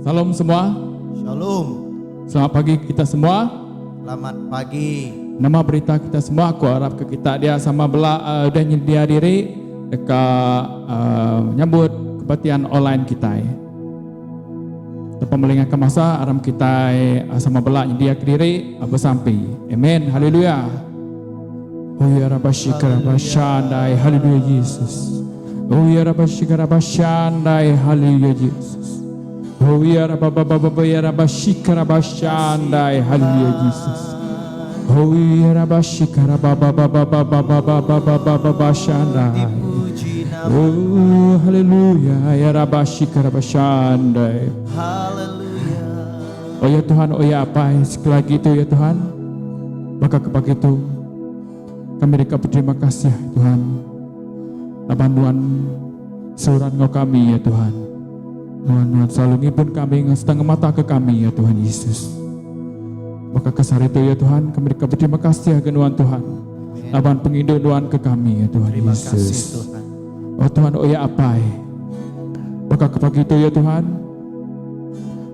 Salam semua. Shalom. Selamat pagi kita semua. Selamat pagi. Nama berita kita semua aku harap ke kita dia sama bela udah nyedia diri dekat nyambut kebaktian online kita. Tanpa melengahkan masa aram kita sama bela nyedia ke diri bersampai. Amin. Haleluya. Oh ya Rabbashikara Bashandai. Haleluya Yesus. Oh ya Rabbashikara Bashandai. Haleluya Yesus. Oh ya Rabbashikara Bashandai. Haleluya Yesus. Oh ya Rabbashikara Bashandai. Oh haleluya ya Rabbashikara Bashandai. Haleluya. Oh ya Tuhan, oh ya apa sekali lagi itu ya Tuhan. Maka kepagi itu kami dekat berterima kasih ya Tuhan. Bantuan surat Engkau kami ya Tuhan. Tuhan selalu ngibun kami setengah mata ke kami ya Tuhan Yesus. Maka kesar itu ya Tuhan kami dekat berterima kasih ya Tuhan Tuhan. Laban penginduan ke kami ya Tuhan Terima Yesus. kasih Tuhan. Oh Tuhan, oh ya apa maka kepagi itu ya Tuhan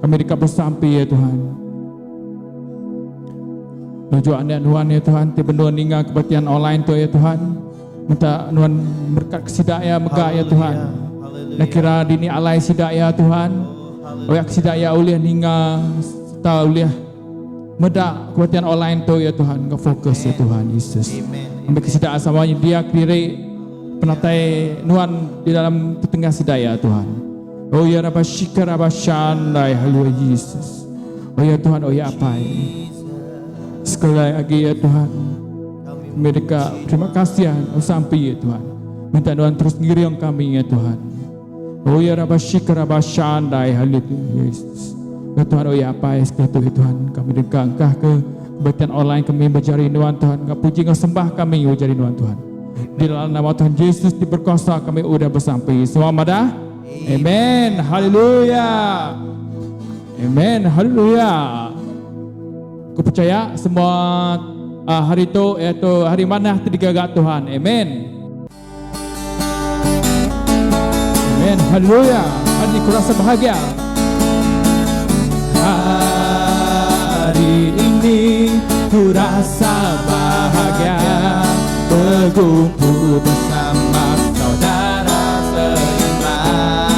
kami dekat bersampai ya Tuhan. Tujuan Tuhan ya Tuhan tiba nuan hingga kebaktian online tu ya Tuhan. Minta nuan berkat kesidaya megah ya Tuhan. Nak kira dini alai sidaya Tuhan. Oyak sidaya uliah hingga serta uliah medak kebaktian online tu ya Tuhan. Kau fokus ya Tuhan Yesus. Ambil kesidaya samanya dia kiri penatai nuan di dalam tengah sidaya Tuhan. Oh ya Rabbashikara Bashandai. Haleluya Yesus. Oh ya Tuhan, oh ya apa sekali lagi ya Tuhan mereka terima kasih ya sampai ya Tuhan. Minta Tuhan terus ngiriong kami ya Tuhan. Oh ya Rabbashikara Bashandai. Haleluya Yesus. Ya Tuhan, oh ya apa sekali itu ya Tuhan kami dekat engkah ke kebaktian online kami berjari Tuhan Tuhan. Engkau puji engkau sembah kami berjari Tuhan Tuhan. Di dalam nama Tuhan Yesus diberkuasa kami udah bersampai. Semua madah. Amen. Haleluya. Amen. Haleluya. Aku percaya semua hari itu yaitu hari mana digagak Tuhan. Amen. Amen. Haleluya. Hari ku rasa bahagia. Hari ini ku rasa bahagia berkumpul bersama saudara seiman.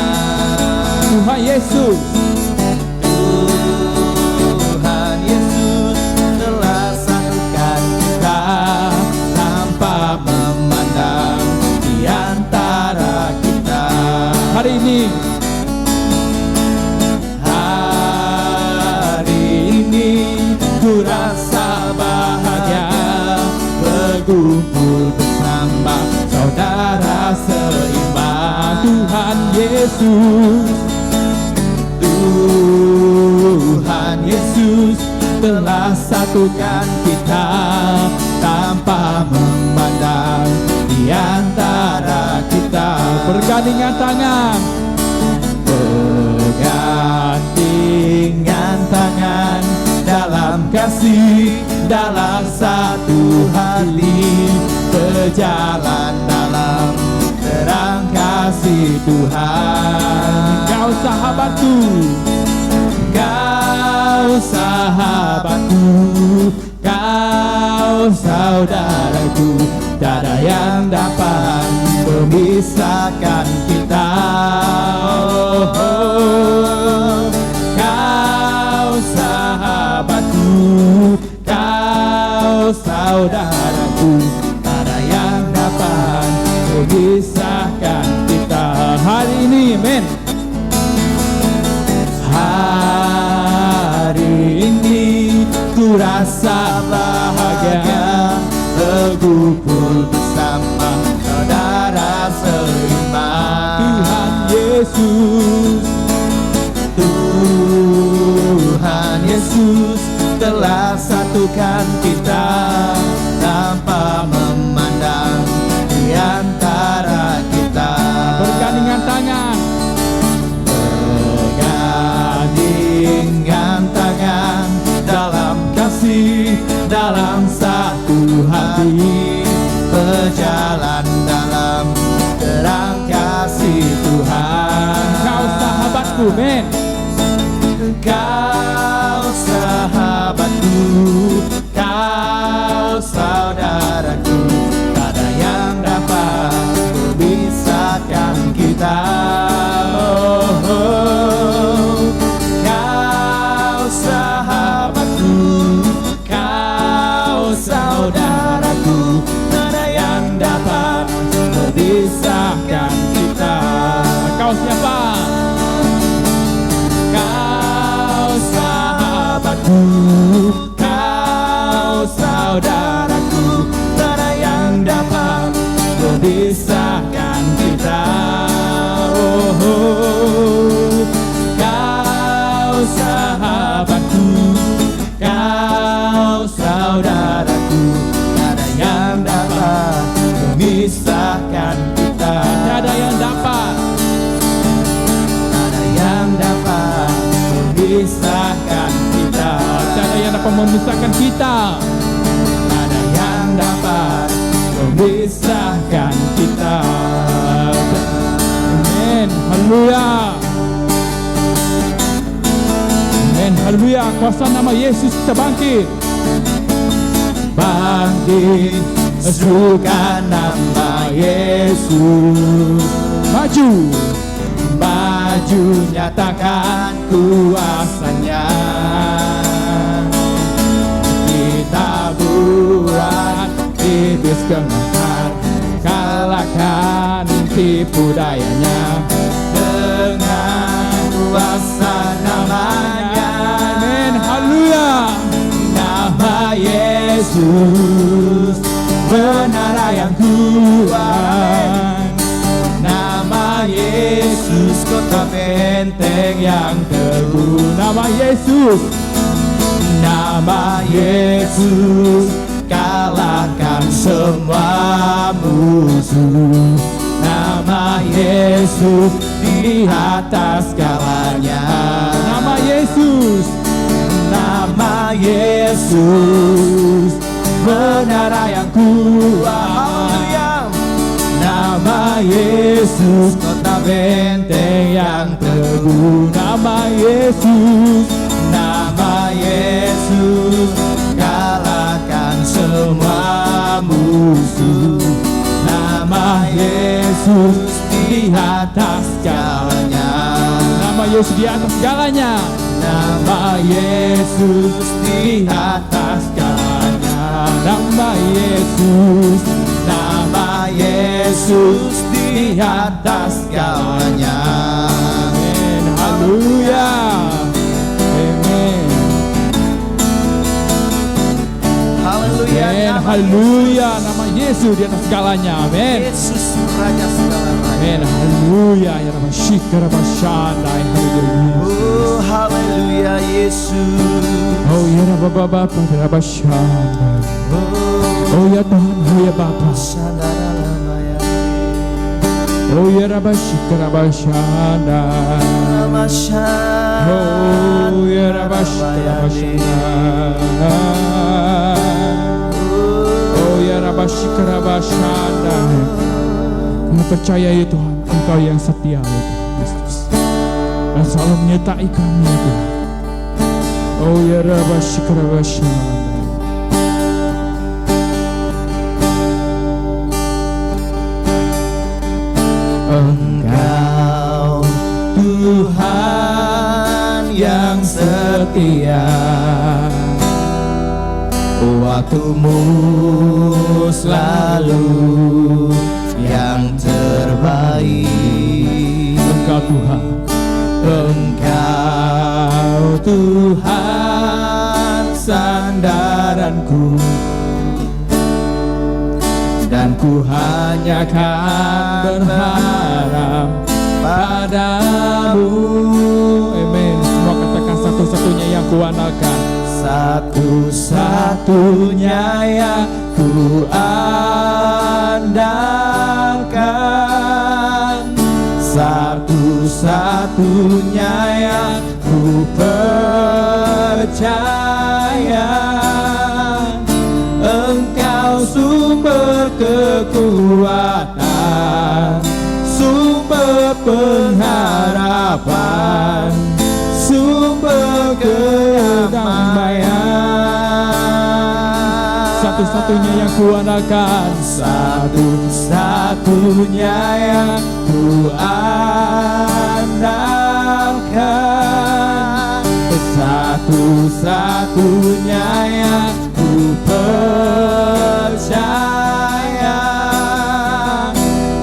Tuhan Yesus. Tuhan Yesus telah satukan kita tanpa memandang di antara kita. Hari ini ku rasa bahagia berkumpul bersama saudara seiman. Tuhan Yesus. Tuhan Yesus telah satukan kita tanpa memandang di antara kita. Bergandingan tangan. Bergandingan tangan dalam kasih, dalam satu hati, berjalan dalam terang kasih Tuhan. Kau sahabatku, kau sahabatku, kau saudaraku, tak ada yang dapat memisahkan kita. Kau sahabatku, kau saudaraku, tak ada yang dapat memisahkan kita. Hari ini, amen. Hari ini ku rasa bahagia berkumpul bersama saudara seiman. Tuhan Yesus. Tuhan Yesus telah satukan kita tanpa memandang di antara kita. Bergandingan tangan. Bergandingan tangan dalam kasih, dalam satu hati, berjalan dalam terang kasih Tuhan. Kau sahabatku, men. saudaraku, mana yang dapat memisahkan kita. Kau siapa? Kau sahabatku, kau saudaraku, mana yang dapat memisahkan kita. Oh, kau sahabatku, kau saudaraku, ada yang dapat memisahkan kita. Tiada yang dapat. Ada yang dapat memisahkan kita. Tiada yang dapat memisahkan kita. Ada yang dapat memisahkan kita. Amin. Haleluya. Amin. Haleluya. Kuasa nama Yesus kita bangkit. Bangkit, serukan nama Yesus. Maju. Maju, nyatakan kuasanya. Kita buat iblis gemetar, kalahkan tipu dayanya dengan kuasa namanya. Amin. Haleluya. Nama Yesus, menara yang kuat. Nama Yesus, kota benteng yang teguh. Nama Yesus. Nama Yesus, kalahkan semua musuh. Nama Yesus, di atas segalanya. Nama Yesus. Nama Yesus, menara yang kuat. Nama Yesus, kota benteng yang teguh. Nama Yesus. Nama Yesus, kalahkan semua musuh. Nama Yesus, di atas segalanya. Nama Yesus di atas segalanya. Nama Yesus, di atas segalanya. Nama Yesus. Nama Yesus, di atas segalanya. Amin. Haleluya. Amin. Haleluya. Amin. Haleluya. Nama Yesus di atas segalanya. Amin. Yesus, Raja segala raja. Amin. Haleluya. Ya Rabbi Syikara Bashanda. Haleluya. Oh, haleluya Yesus. Oh ya Rabbi Bapa Rabbi Syanda. Oh ya Tuhan, oh ya Bapa. Shandaramaya. Oh ya Rabbi Syikara Bashanda. Oh ya Rabbi Syikara Bashanda. Oh ya Rabbi Syikara Bashanda. Kami percaya ya Tuhan, Engkau yang setia ya Tuhan Yesus, dan selalu menyertai kami ya Tuhan. Oh ya Rabbi Syikara Bashanda. Engkau Tuhan yang setia, waktumu selalu yang terbaik. Engkau Tuhan. Engkau Tuhan sandaranku, dan ku hanya kan berharap padamu. Amin. Semua katakan satu-satunya yang kuandalkan. Satu-satunya yang ku andalkan, satu-satunya yang ku percaya. Engkau sumber kekuatan, sumber pengharapan, sumber kedamaian. Satu-satunya yang kuandalkan. Satu-satunya yang ku andalkan, satu-satunya yang ku percaya.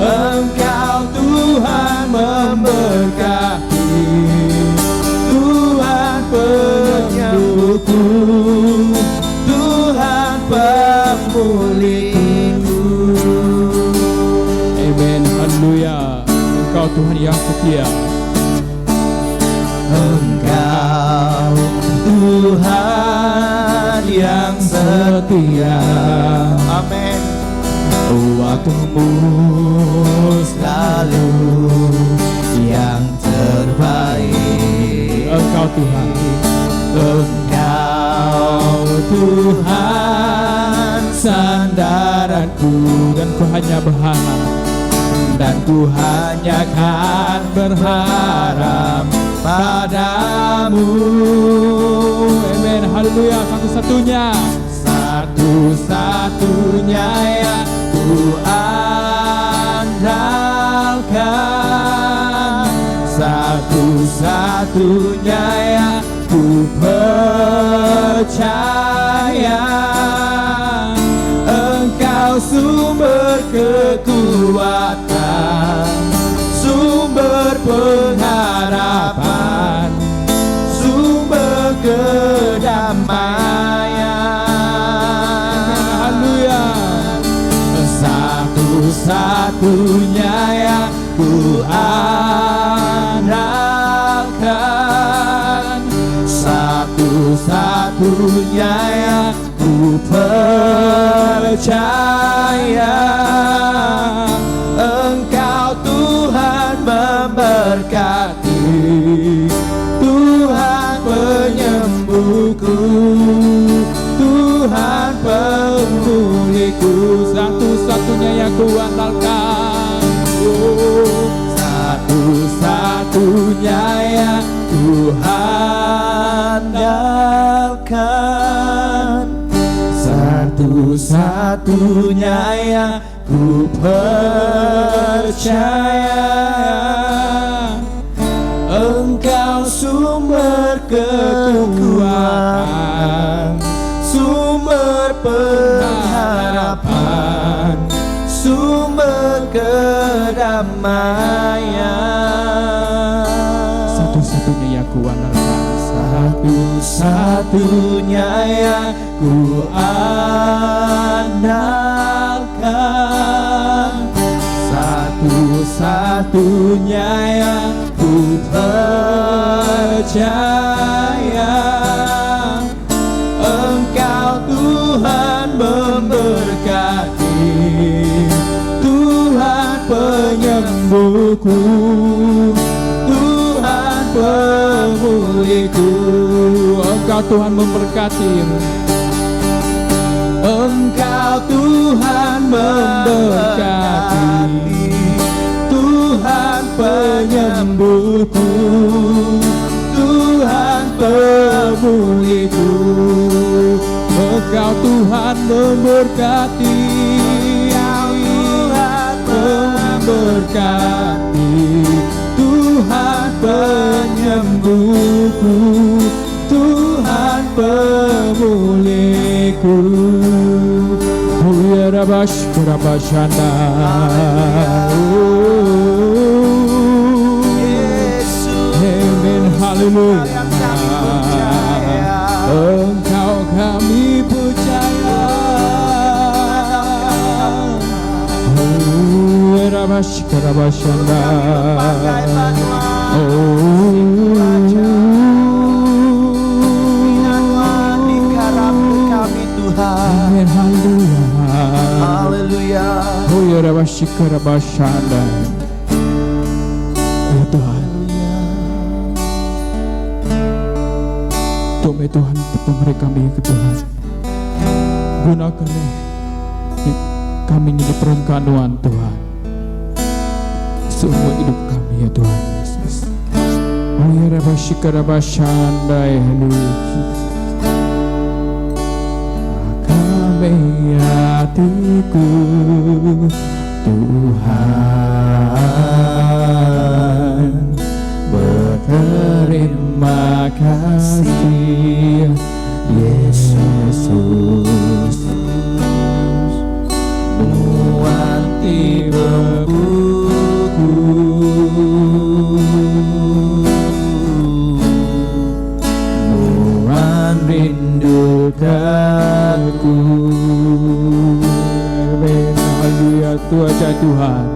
Engkau Tuhan memberkati, Tuhan penyembuhku, Tuhan pemulihku. Amin, haleluya. Engkau Tuhan yang setia. Engkau Tuhan yang setia. Amin. Waktumu selalu yang terbaik. Engkau Tuhan, Engkau Tuhan sandaranku, dan ku hanya berharap, dan ku hanya kan berharap padamu. amin, haleluya. Satu-satunya, satu-satunya yang ku andalkan, satu-satunya yang ku percaya. Engkau sumber kekuatan, sumber pengharapan, sumber kedamaian. haleluya. Satu-satunya yang ku andalkan, satu-satunya yang ku percaya. Engkau Tuhan memberkati, Tuhan penyembuhku, Tuhan pemulihku. Satu-satunya yang ku andalkan, satu-satunya yang ku andalkan, satu-satunya yang ku percaya. Engkau sumber kekuatan, sumber pengharapan, sumber kedamaian. satu-satunya yang ku andalkan, satu-satunya yang ku andalkan, satu-satunya yang ku percaya. Engkau Tuhan memberkati, Tuhan penyembuhku, Tuhan pemulihku. Engkau Tuhan memberkati, Engkau Tuhan memberkati, Tuhan penyembuhku, Tuhan pemulihku. Engkau Tuhan memberkati, Tuhan memberkati, Tuhan penyembuhku, Tuhan pemulihku. Haleluya, rabash kurabashanda. Amin, haleluya. Engkau kami percaya. Rabash kurabashanda. Amin, haleluya. Haleluya. Oh ya rabash kurabashanda. Ya Tuhan, Tuhan Tuhan betul mereka kami ke Tuhan. Gunakanlah kami ini perengkanuan Tuhan. Semua hidup kami ya Tuhan Yesus. Oh ya rabash kurabashanda. Haleluya. Hatiku Tuhan berterima kasih itu aja Tuhan.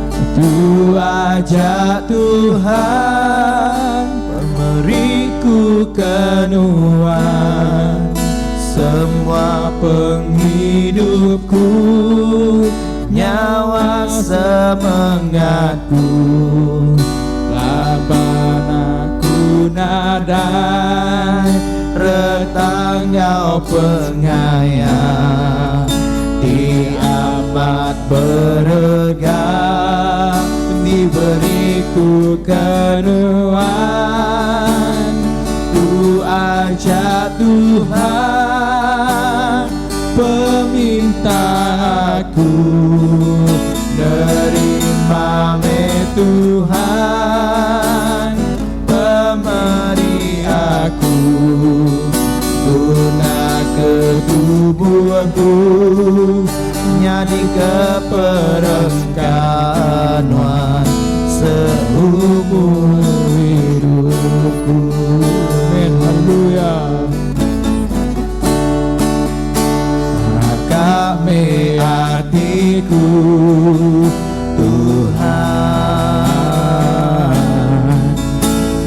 Itu aja Tuhan, pemberiku kenuan, semua penghidupku, nyawa semangatku, labanaku nadai, retangau pengayang, di amat berharga, diberiku kenuan. Tu aja Tuhan, peminta aku, nerima me Tuhan, pemberi aku, guna ketubuhku, nyadi keperengkanuan seumur hidupku. Amin, haleluya. Kami hatiku Tuhan,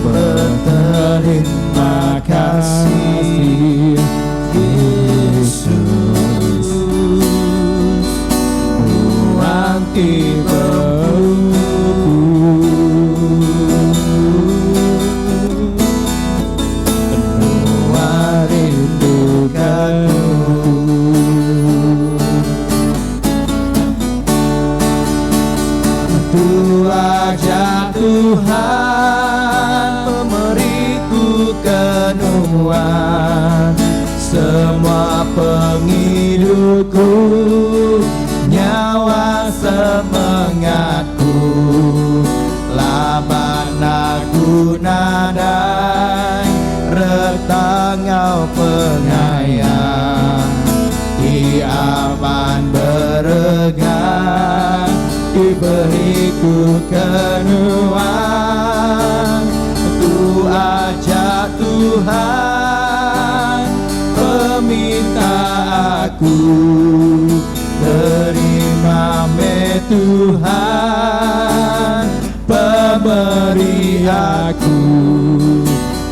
berterima kasih Yesus, muanti Tuhan, pemberiku kenuan, semua penghidupku, nyawa semangatku, labanaku nadai, retangau pengayang, di aman berega, diberiku kenuan. Tu aja Tuhan, peminta aku, terima me Tuhan, pemberi aku,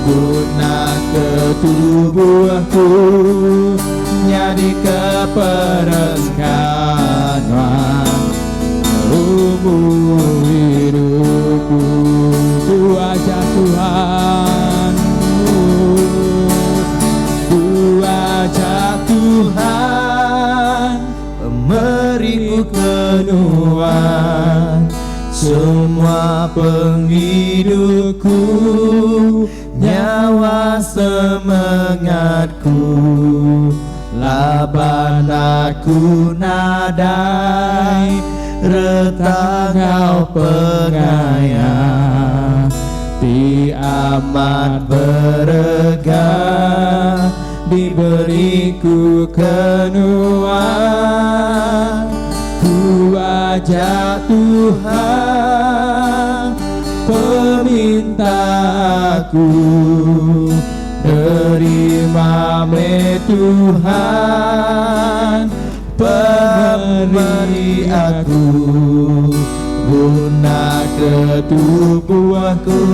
guna ketubuhku, nyadi keperengkanuan umur hidupku. Tu aja Tuhan, tu aja Tuhan, pemberiku kenuan, semua penghidupku, nyawa semangatku, labanaku nadai, retangau pengayang, di amat berega, diberiku kenuan. Tu aja Tuhan, peminta aku, terima me Tuhan, pemberi aku, guna ketubuhku,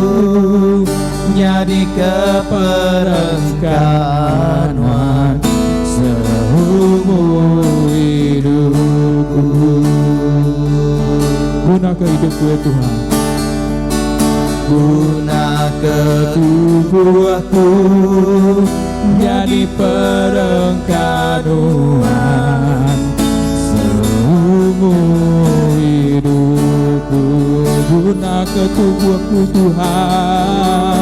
nyadi keperengkanuan seumur hidupku. Guna hidupku ya Tuhan, guna ketubuhku, jadi perengkanuan seumur hidupku. guna ketubuhku Tuhan,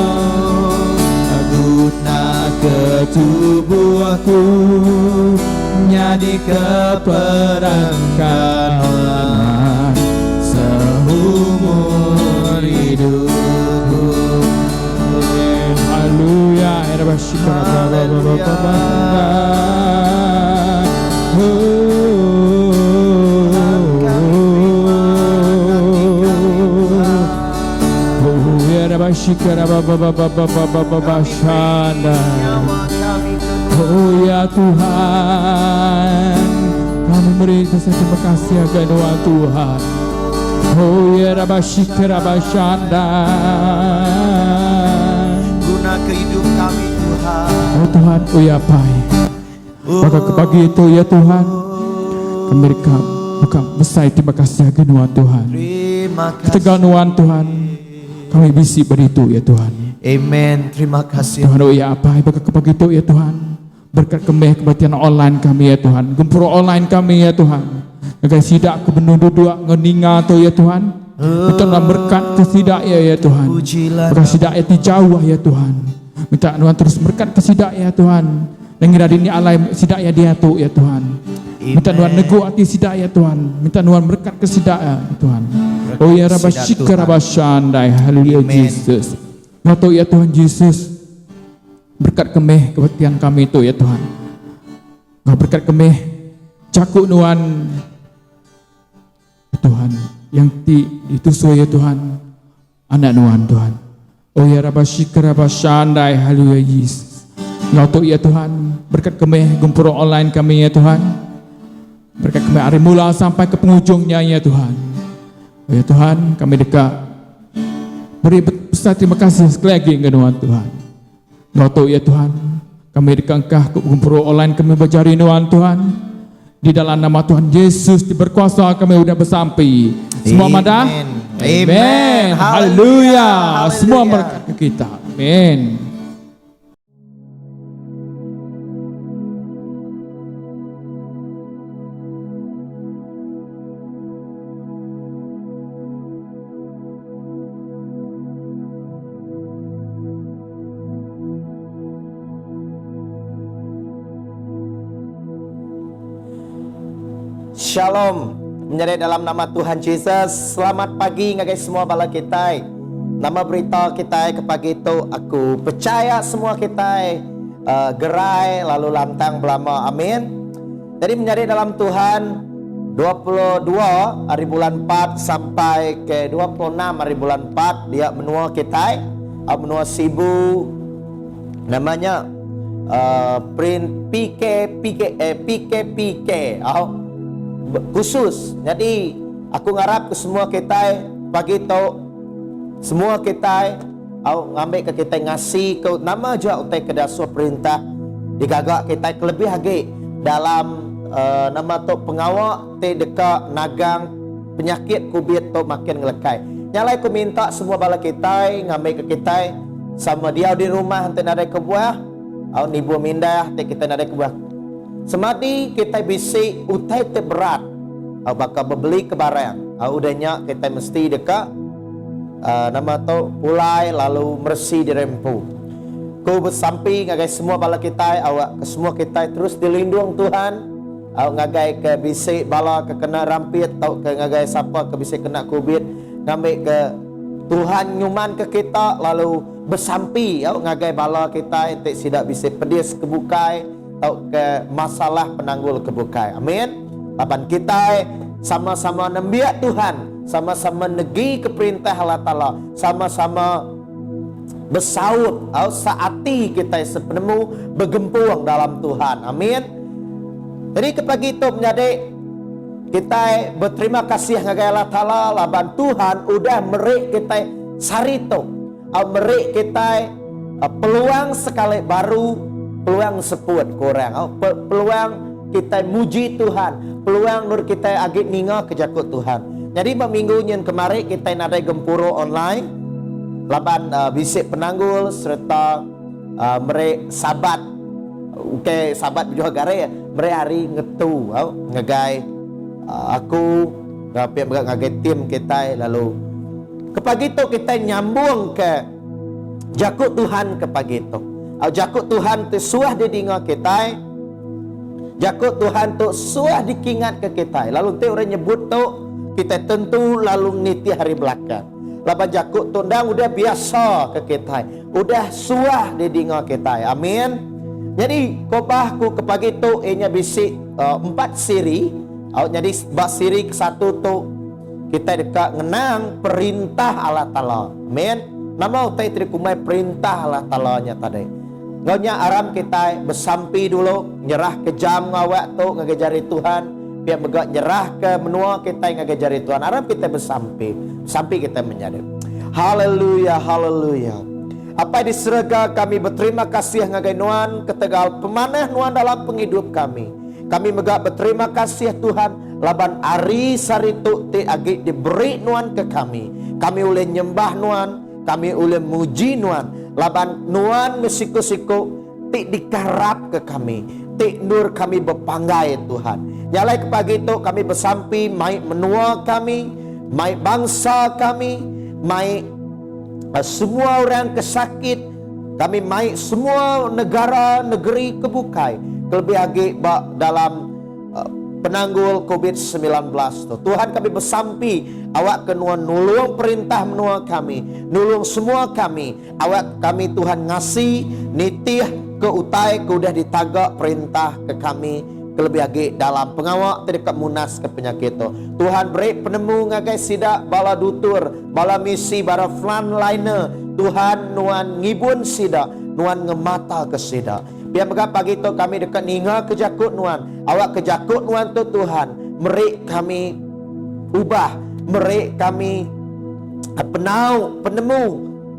guna ketubuhku, jadi keperengkanuan seumur hidupku. Haleluya, oh ya Tuhan, kami beri terima kasih akan doa Tuhan. Oh ya Rabashika Rabashanda. Guna kehidupan kami Tuhan. Oh Tuhan, oh ya Pai. Maka ke pagi itu ya Tuhan, kami buka besar terima kasih akan doa Tuhan. Terima kasih. Keteganuan Tuhan, kami bisi beritu ya Tuhan. Amen. Terima kasih. Tuhan, oh ya Pai, maka ke pagi itu ya Tuhan. Berkat kemeh kebatian online kami ya Tuhan, gempur online kami ya Tuhan. Agar sidak ke benung duduk ngeninga tu ya Tuhan. Minta berkat ke sidak ya Tuhan. Berkat sidak ya di jauh ya Tuhan. Minta Tuhan terus berkat ke sidak ya Tuhan. Dan ngira dini alai sidak ya dia tu ya Tuhan. Minta Tuhan nego hati sidak ya Tuhan. Minta Tuhan berkat ke sidak ya Tuhan. Oh ya Rabbashika Rabbashandai. Haleluya Yesus. Ngato ya Tuhan Yesus. Berkat kemeh kebaktian kami itu ya Tuhan. Berkat kemeh cakuk nuan Tuhan yang ditusui ya Tuhan anak nuan Tuhan. Oh ya Rabbashika Rabbashandai. Haleluya Yesus. Ngato ya Tuhan berkat kemeh gempur online kami ya Tuhan. Berkat kemeh hari mula sampai ke penghujungnya ya Tuhan. Oh ya Tuhan kami dekat beri besar terima kasih sekali lagi ke Tuhan. Noto ya Tuhan, kami dikangkah ke kumpul online kami berjari nuan Tuhan. Di dalam nama Tuhan Yesus diberkuasa kami sudah bersampai. Semua madah? Amen. Haleluya. Semua berkat kita. Amen. Shalom, menjadi dalam nama Tuhan Yesus. Selamat pagi ngagai semua bala kita. Nama berita kita ke pagi itu, aku percaya semua kita gerai lalu lantang belama. Amin. Jadi menjadi dalam Tuhan 22 hari bulan 4 sampai ke 26 hari bulan 4 dia menua kita, menua sibu namanya print PK khusus. Jadi aku ngarap ke semua kita pagi tu semua kita au ngambil ke kita ngasih ke nama juga utai kedasua perintah digagak kita kelebih lagi dalam nama tu pengawal te dekat nagang penyakit COVID tu makin ngelekai. Nyalai aku minta semua bala kita ngambil ke kita sama dia di rumah nanti ada ke buah au nibu mindah te kita ada ke buah. Semadi kita bisi utai te berat, bakal beli ke barang. Udahnya kita mesti dekat nama tu pulai lalu bersih di rempu. Ku bersampi ngagai semua bala kita, awak ke semua kita terus dilindung Tuhan. Ngagai ke bisi bala ke kena rampit atau ke ngagai siapa ke bisi kena COVID, ngambil ke Tuhan nyuman ke kita lalu bersampi ngagai bala kita entek sidak bisi pedis kebukai atau ke masalah penanggul kebukai. Amin. Lapan kita sama-sama nembiak Tuhan, sama-sama negi ke perintah Allah Ta'ala, sama-sama bersaut atau saati kita sepenemu bergempur dalam Tuhan. Amin. Jadi ke pagi itu menjadi kita berterima kasih ngagai Allah Ta'ala laban Tuhan udah merik kita sarito, merik kita peluang sekali baru, peluang seput kurang, peluang kita muji Tuhan, peluang nur kita agak ninga kejakut Tuhan. Jadi minggu yang kemarin kita ada gempuro online, laban bisik penanggul serta mereka sabat, okay, sabat juga gare, mereka hari ngetu, ngegai aku, ngagai tim kita lalu. Ke pagi itu kita nyambung ke jakut Tuhan ke pagi itu. Jakut Tuhan tu suah didinga kita, jakut Tuhan tu suah dikingat ke kita. Lalu tu orang nyebut tu kita tentu lalu niti hari belakang. Lapan jakut tu ndang udah biasa ke kita, udah suah didinga kita. Amin. Jadi kobahku ke pagi tu ianya bisik 4 siri. Jadi bak siri ke satu tu kita dekat ngenang perintah Allah Ta'ala. Amin. Nama utai terikumai perintah Allah Ta'ala nya tadi. Ngaunya aram kita bersampi dulu, nyerah ke jam ngawak tu ngajari Tuhan, Pihak megak nyerah ke menua kita yang jari Tuhan. Harap kita sampai kita menjadi. Haleluya, haleluya. Apa di serga kami berterima kasih ngagai Nuan ketegal pemanah Nuan dalam penghidup kami. Kami megak berterima kasih Tuhan laban ari saritu ti agi diberi Nuan ke kami. Kami boleh nyembah Nuan, kami boleh muji Nuan. Laban Nuan mesiko-siko ti dikarap ke kami. Ti nur kami berpanggai Tuhan. Nyalai ke pagi itu kami bersampi mai menua kami, mai bangsa kami, mai semua orang kesakit, kami mai semua negara negeri kebukai. Kelebih lagi dalam penanggul COVID-19 tu. Tuhan kami bersampi awak kenuan nulung perintah menua kami, nulung semua kami. Awak kami Tuhan ngasih nitih ke utai ke udah ditagak perintah ke kami. Kelebih lagi dalam pengawak terdekat munas ke penyakit tu. Tuhan beri penemu ngagai sidak bala dutur, bala misi, bala frontliner. Tuhan nuan ngibun sidak, nuan ngemata ke sidak. Biar megap pagi tu kami dekat ninga kejakut nuan. Awak kejakut nuan tu Tuhan. Merik kami ubah. Merik kami penemu.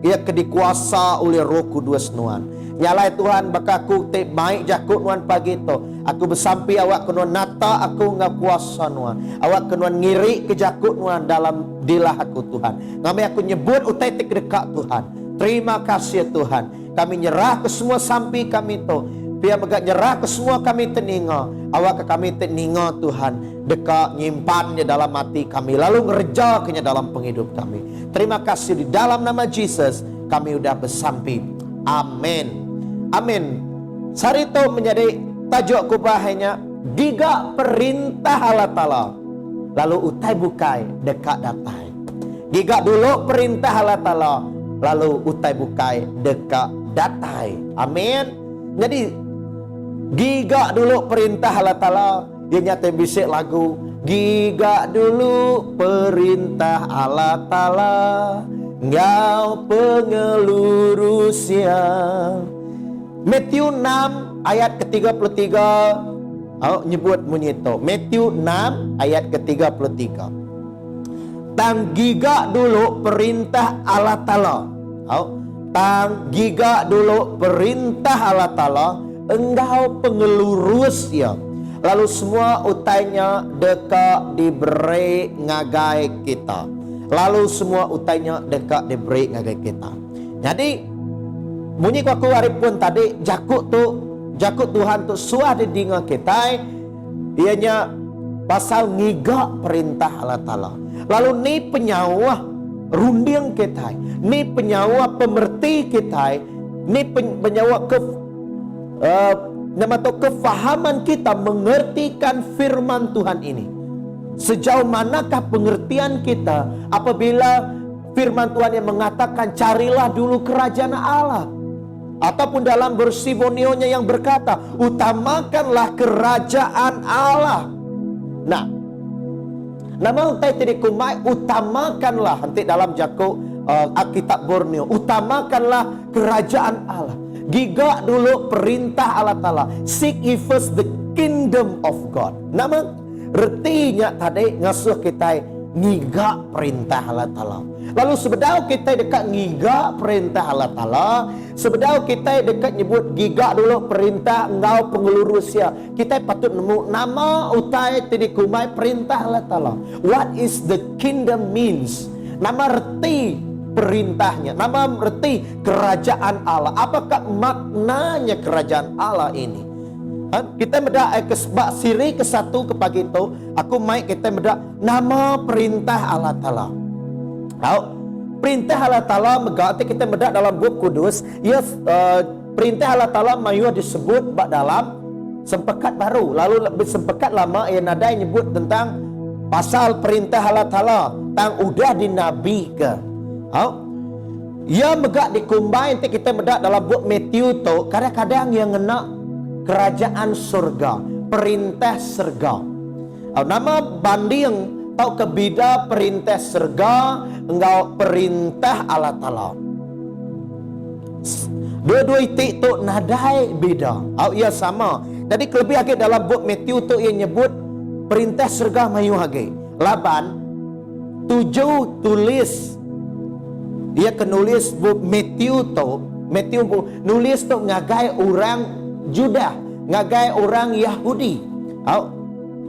Ia kedikuasa oleh Roh Kudus nuan. Nyalai Tuhan baka aku te baik jakut nuan pagi tu. Aku bersampi awak kenuan nata aku ngak kuasa nuan. Awak kenuan ngiri kejakut nuan dalam dilah aku Tuhan. Ngami aku nyebut utai te dekat Tuhan. Terima kasih Tuhan. Kami nyerah ke semua sampi kami tu. Biar megak nyerah ke semua kami teninga. Awak ke kami teninga Tuhan. Dekat nyimpannya dalam hati kami. Lalu ngerjakannya dalam penghidup kami. Terima kasih di dalam nama Jesus. Kami sudah bersampi. Amin. Amin. Sari itu menjadi tajuk kubahnya. Giga perintah Allah Ta'ala. Lalu utai bukai dekat datai. Giga dulu perintah Allah Ta'ala. Lalu utai bukai dekat datai. Amin. Jadi giga dulu perintah Allah Ta'ala. Dia nyata bisik lagu. Giga dulu perintah Allah Ta'ala. Engkau pengelurusnya. Matthew 6 ayat ke-33. Nyebut bunyi itu. Matthew 6 ayat ke-33. Tang giga dulu perintah Allah Ta'ala. Tang giga dulu perintah Allah Ta'ala. Engkau pengelurus ya. Lalu semua utainya dekat diberi ngagai kita. Lalu semua utainya dekat diberi ngagai kita. Jadi bunyi aku hari pun tadi jakut Tuhan tu suah di dinga kita. Ianya pasal ngiga perintah Allah Ta'ala. Lalu ni penyawa runding kita, ni penyawa pemerti kita, ni penyawa kefahaman kita mengertikan firman Tuhan ini. Sejauh manakah pengertian kita apabila firman Tuhan yang mengatakan carilah dulu kerajaan Allah, ataupun dalam bersibonionya yang berkata utamakanlah kerajaan Allah. Nah, nama utai tadi kumai utamakanlah nanti dalam Jakub Alkitab Borneo, utamakanlah kerajaan Allah. Giga dulu perintah Allah Ta'ala. Seek ye first the kingdom of God. Nama retinya tadi ngasuh kita ngiga perintah Allah Ta'ala. Lalu sebedau kita dekat ngiga perintah Allah Ta'ala, sebedau kita dekat nyebut giga dulu perintah engkau pengelurusnya, kita patut nemu nama utai tadi kumai perintah Allah Ta'ala. What is the kingdom means? Nama reti perintahnya, nama reti kerajaan Allah. Apakah maknanya kerajaan Allah ini? Kita meda kesebak siri ke satu ke pagi itu aku mai kita meda nama perintah Allah Ta'ala. Tahu perintah Allah Ta'ala megati kita meda dalam buku kudus. Ya perintah Allah Ta'ala mayu disebut bak dalam sempekat baru. Lalu lebih sempekat lama yang ada yang nyebut tentang pasal perintah Allah Ta'ala tang udah dinabikan. Ya megak dikumbai nanti kita meda dalam buku Matthew tu kadang-kadang yang ngena kerajaan surga, perintah surga. Nama banding tau kebida perintah surga, engkau perintah Allah Ta'ala. Dua-dua itik tu nadai beda. Ia sama. Jadi lebih lagi dalam buku Matthew tu ia nyebut perintah surga mayu hage. Laban 7 tulis dia kenulis buku Matthew nulis tu ngagai orang Judah, ngagai orang Yahudi.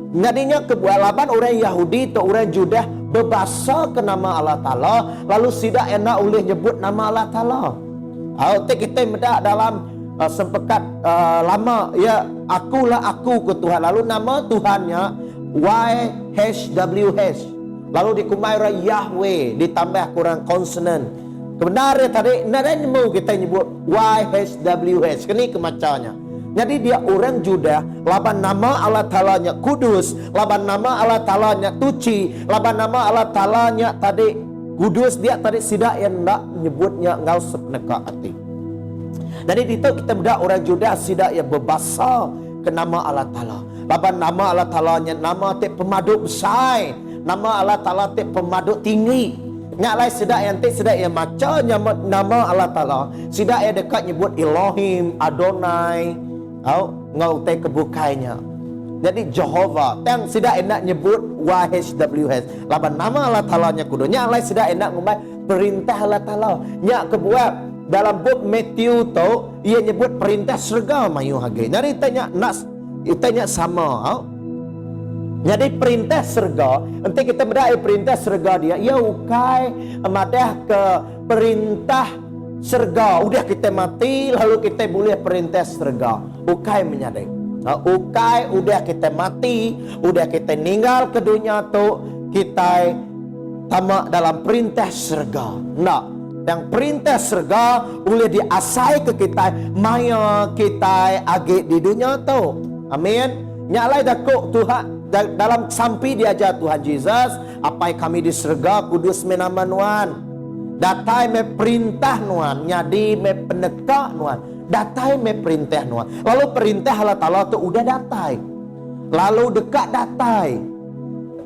Ngadinya kebualaban orang Yahudi tu orang Judah berbahasa ke nama Allah Ta'ala, lalu tidak enak oleh nyebut nama Allah Ta'ala. Kita mendak dalam sempekat lama, ya akulah aku ke Tuhan, lalu nama Tuhannya YHWH, lalu dikumai orang Yahweh ditambah kurang konsonan. Kebenaran tadi nada mau kita nyebut YHWH, kini kemacanya. Jadi dia orang Judah, laban nama Allah Ta'ala-nya kudus, laban nama Allah Ta'ala-nya tuci, laban nama Allah Ta'ala-nya tadi kudus, dia tadi tidak yang nak nyebutnya ngau sepneka hati. Jadi itu kita muda orang Judah tidak yang berbahasa ke nama Allah Ta'ala. Laban nama Allah Ta'ala-nya nama te pemadu besar, nama Allah Ta'ala te pemadu tinggi. Ngalai sidak yang te sidak yang macamnya nama Allah Ta'ala, sidak yang dekat nyebut Elohim, Adonai, ngau te kebukainya. Jadi Jehovah tang sidak enak nyebut YHWH. Laban nama Allah Ta'ala-nya kudu. Ngalai sidak enak ngumai perintah Allah Ta'ala. Nyak kebuat dalam buku Matthew tu ia nyebut perintah surga mayu hage. Jadi tanya sama. Jadi perintah surga, nanti kita berdaya perintah surga dia, ya ukai madah ke perintah surga. Udah kita mati, lalu kita boleh perintah surga. Ukai menyadai. Ukai udah kita mati, udah kita meninggal ke dunia tu, kita tamak dalam perintah surga. Nah, yang perintah surga boleh diasai ke kita, maya kita agi di dunia tu. Amin. Nyalai dakuk Tuhan dalam sampai diajar Tuhan Yesus, apa yang kami di surga kudus menama nuan. Datai me perintah nuan, nyadi me penekak nuan. Datai me perintah nuan. Lalu perintah Allah Ta'ala tu udah datai. Lalu dekat datai.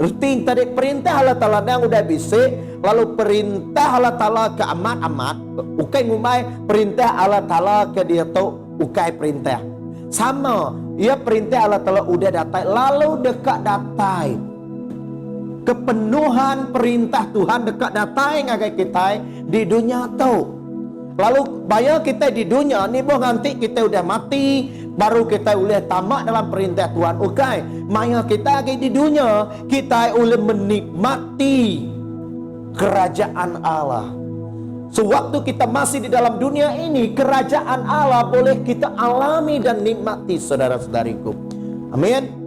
Rutin tadi perintah Allah Ta'ala yang udah bisik, lalu perintah Allah Ta'ala ke amat-amat, ukai ngumai perintah Allah Ta'ala ke dia tu ukai perintah. Sama, ia perintah Allah Ta'ala udah datai, lalu dekat datai. Kepenuhan perintah Tuhan dekat datai ngagai kita di dunia tu. Lalu bayar kita di dunia ni boh nanti kita udah mati, baru kita boleh tamak dalam perintah Tuhan. Okey, maya kita lagi di dunia, kita boleh menikmati kerajaan Allah. Sewaktu kita masih di dalam dunia ini, kerajaan Allah boleh kita alami dan nikmati, saudara-saudariku. Amin.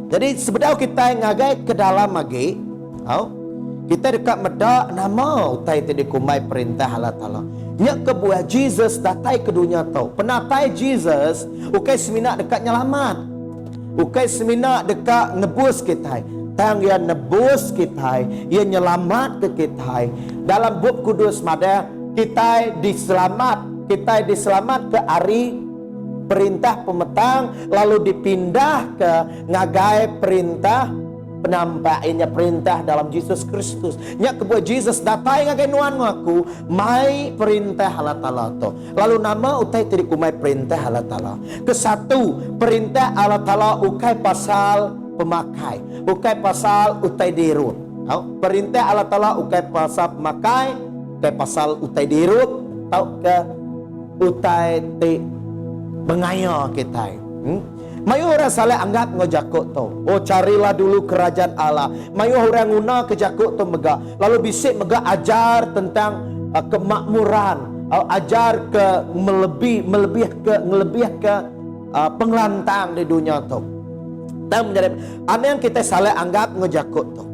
Jadi sebenarnya kita ngagai ke dalam lagi, kita dekat medak nama utai tadi kumai perintah Allah Ta'ala. Nyak kebuah Jesus datai ke dunia tau. Penatai Jesus, ukai seminak dekat nyelamat. Ukai seminak dekat nebus kita. Tang ia nebus kita, ia nyelamat ke kita. Dalam buku kudus mada kita diselamat ke hari perintah pemetang, lalu dipindah ke ngagai perintah penampaknya perintah dalam Yesus Kristus. Nyak kebuat Jesus datai ngagai nuan ngaku mai perintah Allah Ta'ala tu. Lalu nama utai tiriku mai perintah Allah Ta'ala. Kesatu perintah Allah Ta'ala ukai pasal pemakai, ukai pasal utai dirut. Perintah Allah Ta'ala ukai pasal pemakai, ukai pasal utai dirut, tau ke utai ti mengaya kita. Mayu orang salah anggap ngojakuk tu. Oh, carilah dulu kerajaan Allah. Mayu orang guna ke jakuk tu megak. Lalu bisik megak ajar tentang kemakmuran, ajar ke melebih ke penglantang di dunia tu. Dan menjadi ada yang kita salah anggap ngojakuk tu.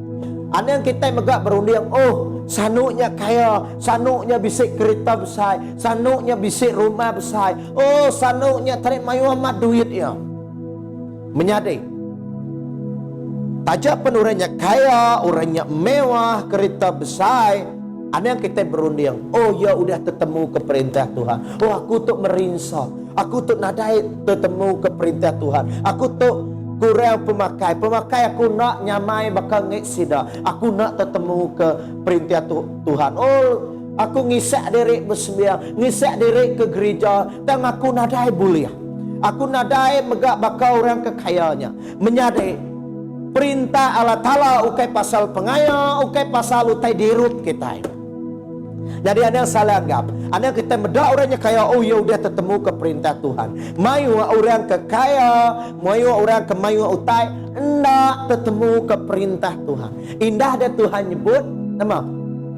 Ada yang kita megak berunding, oh sanuknya kaya, sanuknya bisik kereta besar, sanuknya bisik rumah besar, oh sanuknya tarik mayu amat duit ya. Menyadari tajak pun orangnya kaya, orangnya mewah, kereta besar. Ada yang kita berunding, oh ya udah ketemu ke perintah Tuhan. Oh aku tu merinsa, aku tu nadai ketemu ke perintah Tuhan. Aku tu kurang pemakai aku nak nyamai bakal ngek sida. Aku nak ketemu ke perintah Tuhan. Oh aku ngisak diri bersembahyang, ngisak diri ke gereja, dan aku nadai boleh. Aku nadai megak bakal orang kekayanya. Menyadari perintah Allah Ta'ala ukai pasal pengaya, ukai pasal utai dirut kita. Jadi ada yang salah anggap. Ada kita medak orangnya kaya, oh ya udah tertemu ke perintah Tuhan. Mayu orang ke kaya, mayu orang ke mayu utai, enggak tertemu ke perintah Tuhan. Indah ada Tuhan nyebut, nama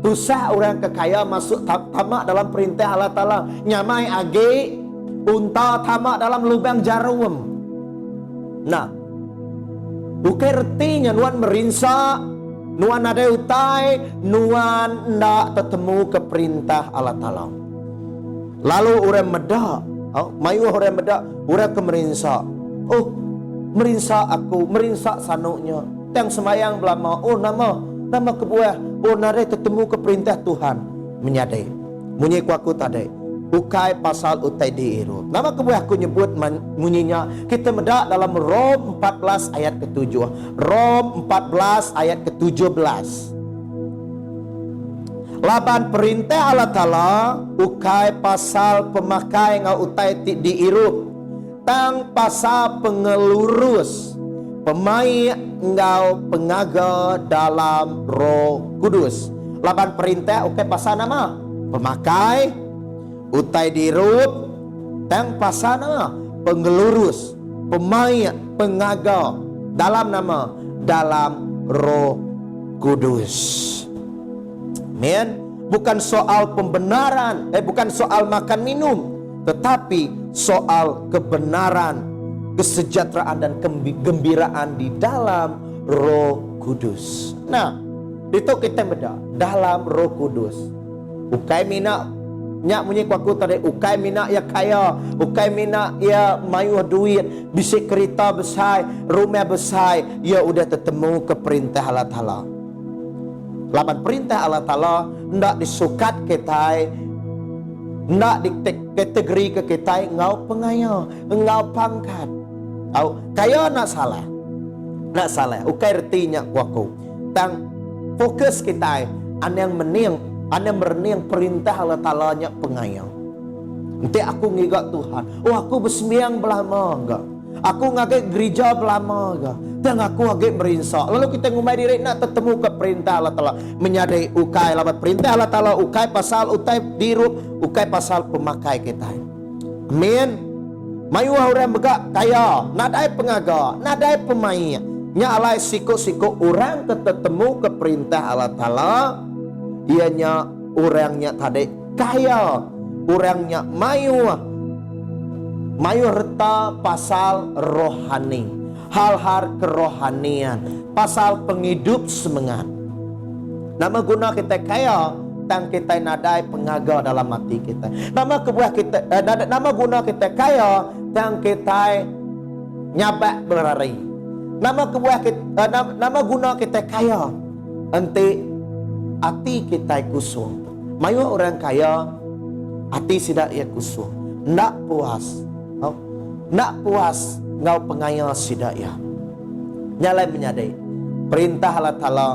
susah orang ke kaya masuk tamak dalam perintah Allah Ta'ala. Nyamai age unta tamak dalam lubang jarum. Nah, bukan artinya nuan merinsa, nuan ada utai, nuan ndak tertemu ke perintah Allah Ta'ala. Lalu orang medak, mayu orang medak, orang ke merinsa. Oh, merinsa aku, merinsa sanuknya. Yang semayang belama, oh nama kebuah, oh nare tertemu ke perintah Tuhan. Menyadai, munyi kuaku tadi. Ukai pasal utai diiru. Nama kebuah aku nyebut munyinya. Kita medak dalam Rom 14 ayat ke-7. Rom 14 ayat ke-17. Laban perintah Allah Ta'ala ukai pasal pemakai ngau utai diiru. Tang pasal pengelurus pemai ngau pengaga dalam Roh Kudus. Laban perintah ukai pasal nama pemakai utai dirut tang pasana pengelurus pemai pengaga dalam Roh Kudus. Men, bukan soal pembenaran, bukan soal makan minum, tetapi soal kebenaran, kesejahteraan dan kegembiraan di dalam Roh Kudus. Nah, itu kita beda dalam Roh Kudus. Ukai mina nyak munyi kuaku tadi, ukai mina ya kaya, ukai mina ya mayu duit, bisik kereta besar, rumah besar, ya udah tertemu ke perintah Allah Ta'ala. Lapan perintah Allah Ta'ala ndak disukat kita, ndak dikategori ke kita ngau pengaya, ngau pangkat. Kaya nak salah. Nak salah. Ukai artinya kuaku. Tang fokus kita an yang mening, anda merening perintah Allah Ta'ala nya pengayang. Nanti aku ngigak Tuhan. Oh aku bersembiang belama enggak. Aku ngagak gereja belama enggak. Dan aku ngagak merinsak. Lalu kita ngumai diri nak tertemu ke perintah Allah Ta'ala. Menyadai ukai labat perintah Allah Ta'ala. Ukai pasal utai dirut. Ukai pasal pemakai kita. Amin. Mayu orang begak kaya. Nadai pengaga. Nadai pemain. Nya alai siko-siko orang tertemu ke perintah Allah Ta'ala. Ianya orangnya tadi kaya, orangnya mayu reta pasal rohani, hal-hal kerohanian, pasal penghidup semangat. Nama guna kita kaya, tang kita nadai pengaga dalam hati kita. Nama kebuah kita, nama guna kita kaya, tang kita nyabak berlari. Nama kebuah kita, nama guna kita kaya, ente hati kita kusung. Mayu orang kaya hati tidak ia kusung. Nak puas. Nak puas ngau pengaya tidak ya. Nyalai menyadai perintah Allah Ta'ala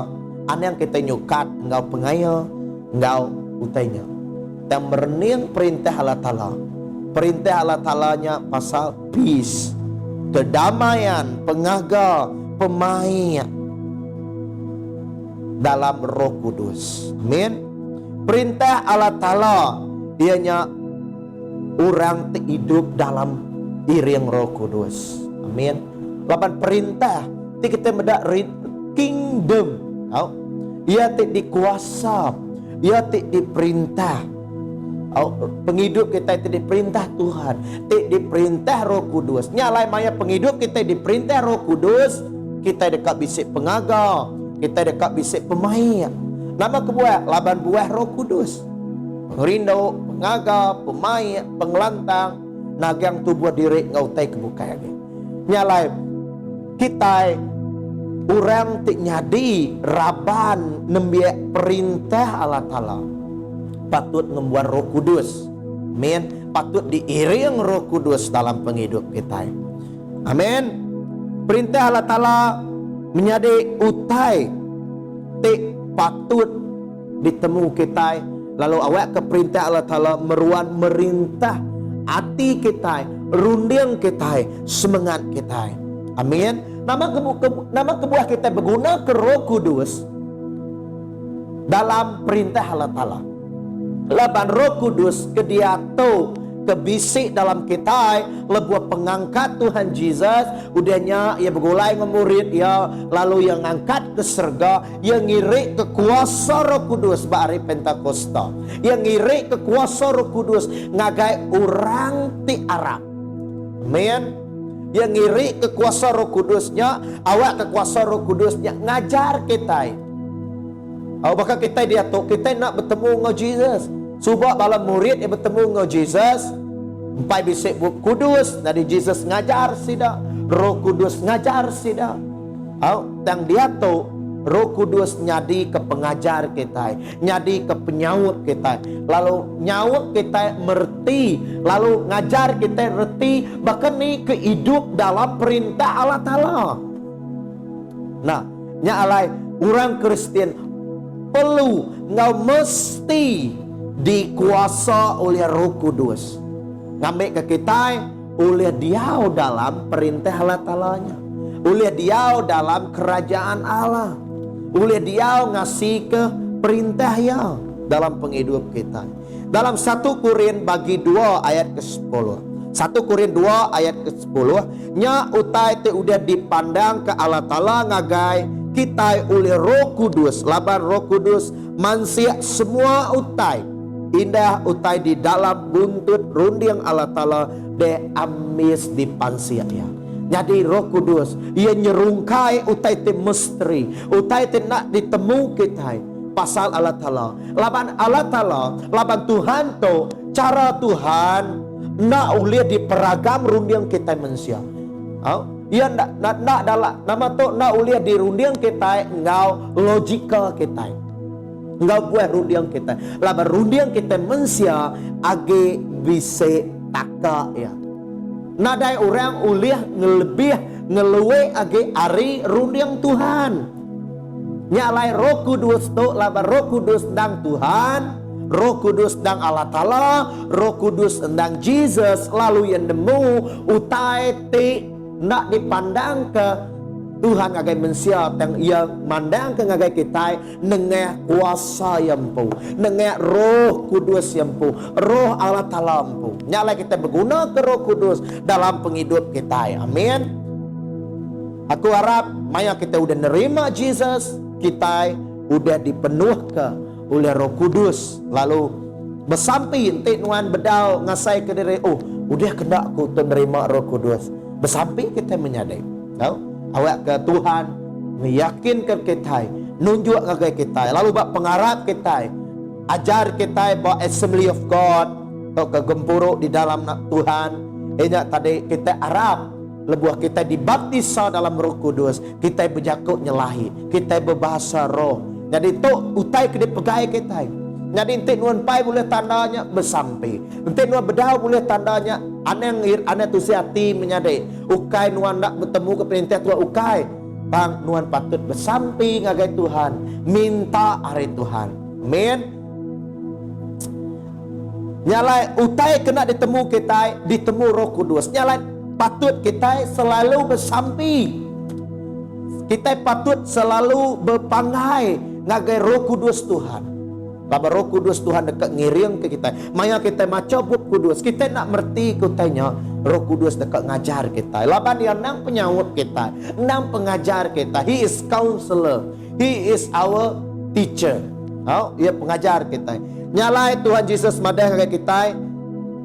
an yang kita nyukat ngau pengaya ngau utainya. Dan merening perintah Allah Ta'ala. Perintah Allah Ta'ala nya pasal peace, kedamaian, pengaga, pemain dalam Roh Kudus. Amin. Perintah Allah Ta'ala ianya orang hidup dalam iring Roh Kudus. Amin. Lapan perintah kita medak kingdom. Ia tik dikuasa, ia tik diperintah. Penghidup kita itu diperintah Tuhan, tik diperintah Roh Kudus. Nyalai maya penghidup kita diperintah Roh Kudus, kita dekat bisik pengaga, kita dekat bisik pemain. Nama kebuah laban buah Roh Kudus. Rindu, pengaga, pemain, pengelantang, nagang tubuh diri ngautai kebuka lagi. Nyalai kita orang tik nyadi raban nembiak perintah Allah Ta'ala. Patut membuat Roh Kudus. Amin. Patut diiring Roh Kudus dalam penghidup kita. Amin. Perintah Allah Ta'ala menyadi utai tik patut ditemu kita. Lalu awak ke perintah Allah Ta'ala meruan merintah hati kita, runding kita, semangat kita. Amin. Nama kebuah kita berguna ke Roh Kudus dalam perintah Allah Ta'ala. Laban Roh Kudus ke dia tu kebisik dalam kita lebuah pengangkat Tuhan Yesus udahnya ia bergulai dengan murid ya, lalu yang angkat ke surga, yang ngirik ke kuasa Roh Kudus hari Pentakosta, yang ngirik ke kuasa Roh Kudus ngagai orang ti Arab. Amin. Yang ngirik ke kuasa Roh Kudusnya, awak ke kuasa Roh Kudusnya ngajar kita. Bahkan kita dia tu kita nak bertemu dengan Jesus. Sebab dalam murid yang bertemu dengan Jesus, empai bisik kudus, dari Jesus ngajar sida, Roh Kudus ngajar sida. Tang dia tu Roh Kudus nyadi ke pengajar kita, nyadi ke penyaut kita, lalu nyaut kita merti, lalu ngajar kita reti, bahkan ni ke hidup dalam perintah Allah Ta'ala. Nah, nyalai orang Kristen perlu ngau mesti dikuasa oleh Roh Kudus. Ngambil ke kita oleh dia dalam perintah Allah Ta'ala-nya, oleh dia dalam kerajaan Allah, oleh dia ngasih ke perintah ya dalam penghidup kita. Dalam 1 Korin bagi 2 ayat ke-10. 1 Korin 2 ayat ke-10, nya utai te udah dipandang ke Allah Ta'ala ngagai kita oleh Roh Kudus. Laban Roh Kudus mansia semua utai indah utai di dalam buntut rundiang Allah Ta'ala de amis di pansianya. Jadi Roh Kudus ia nyerungkai utai te misteri, utai te nak ditemu kita pasal Allah Ta'ala. Laban Allah Ta'ala, laban Tuhan tu, cara Tuhan nak uliah di peragam rundiang kita manusia. Ia nak dalam nama tu nak uliah di rundiang kita ngau logika kita. Enggak buat rundiang kita. Laban rundiang kita manusia age bisa taka ya. Nadai orang uliah ngelebih ngeluwe age ari rundiang Tuhan. Nyalai Roh Kudus tu laban Roh Kudus dang Tuhan, Roh Kudus dang Allah Ta'ala, Roh Kudus dang Jesus, lalu yang nemu utai ti nak dipandang ke Tuhan ngagai manusia yang mandang ke ngagai kita nengah kuasa yang pu, nengah Roh Kudus yang pu, Roh Allah Ta'ala pu. Nyala kita berguna ke Roh Kudus dalam penghidup kita. Amin. Aku harap maya kita udah nerima Jesus, kita udah dipenuhkan oleh Roh Kudus, lalu bersampai ente nuan bedau ngasai ke diri, oh udah kena aku menerima Roh Kudus. Bersampai kita menyadari, tahu? Awak ke Tuhan meyakinkan kita, nunjuk ngagai kita, lalu bak pengarap kita, ajar kita bahawa Assembly of God atau kegempuruk di dalam Tuhan. Ini tadi kita harap lebuah kita dibaptisa dalam Roh Kudus, kita berjakuk nyelahi, kita berbahasa roh. Jadi tu utai ke dipegai kita. Jadi ente nuan pai boleh tandanya bersampai, ente nuan bedau boleh tandanya aneh tu hati menyadai ukai nuan nak bertemu ke perintah Tuhan ukai bang nuan patut bersampai ngagai Tuhan, minta hari Tuhan. Amin. Nyalai utai kena ditemu kita, ditemu Roh Kudus. Nyalai patut kita selalu bersampai, kita patut selalu berpangai ngagai Roh Kudus Tuhan. Laban Roh Kudus Tuhan dekat ngiring ke kita. Maya kita maca buku kudus, kita nak merti kutanya Roh Kudus dekat ngajar kita. Laban dia nang penyaut kita, nang pengajar kita. He is counselor, he is our teacher. Ia pengajar kita. Nyalai Tuhan Yesus madah ke kita,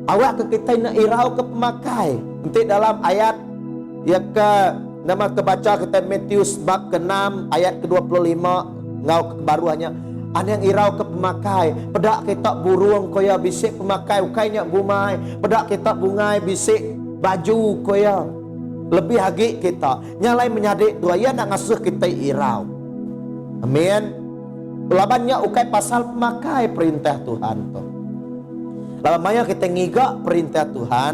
awak ke kita nak irau ke pemakai. Nanti dalam ayat ya ke nama kebaca kita Matius bab ke-6 ayat ke-25 ngau kebaruannya. Ada yang irau ke pemakai, pedak kita burung koya bisik pemakai ukainya bumai, pedak kita bungai bisik baju koya lebih hagi kita nyalai menyadik dua ya nak ngasuh kita irau. Amin. Labannya ukai pasal pemakai perintah Tuhan tu. Labannya kita ngigak perintah Tuhan,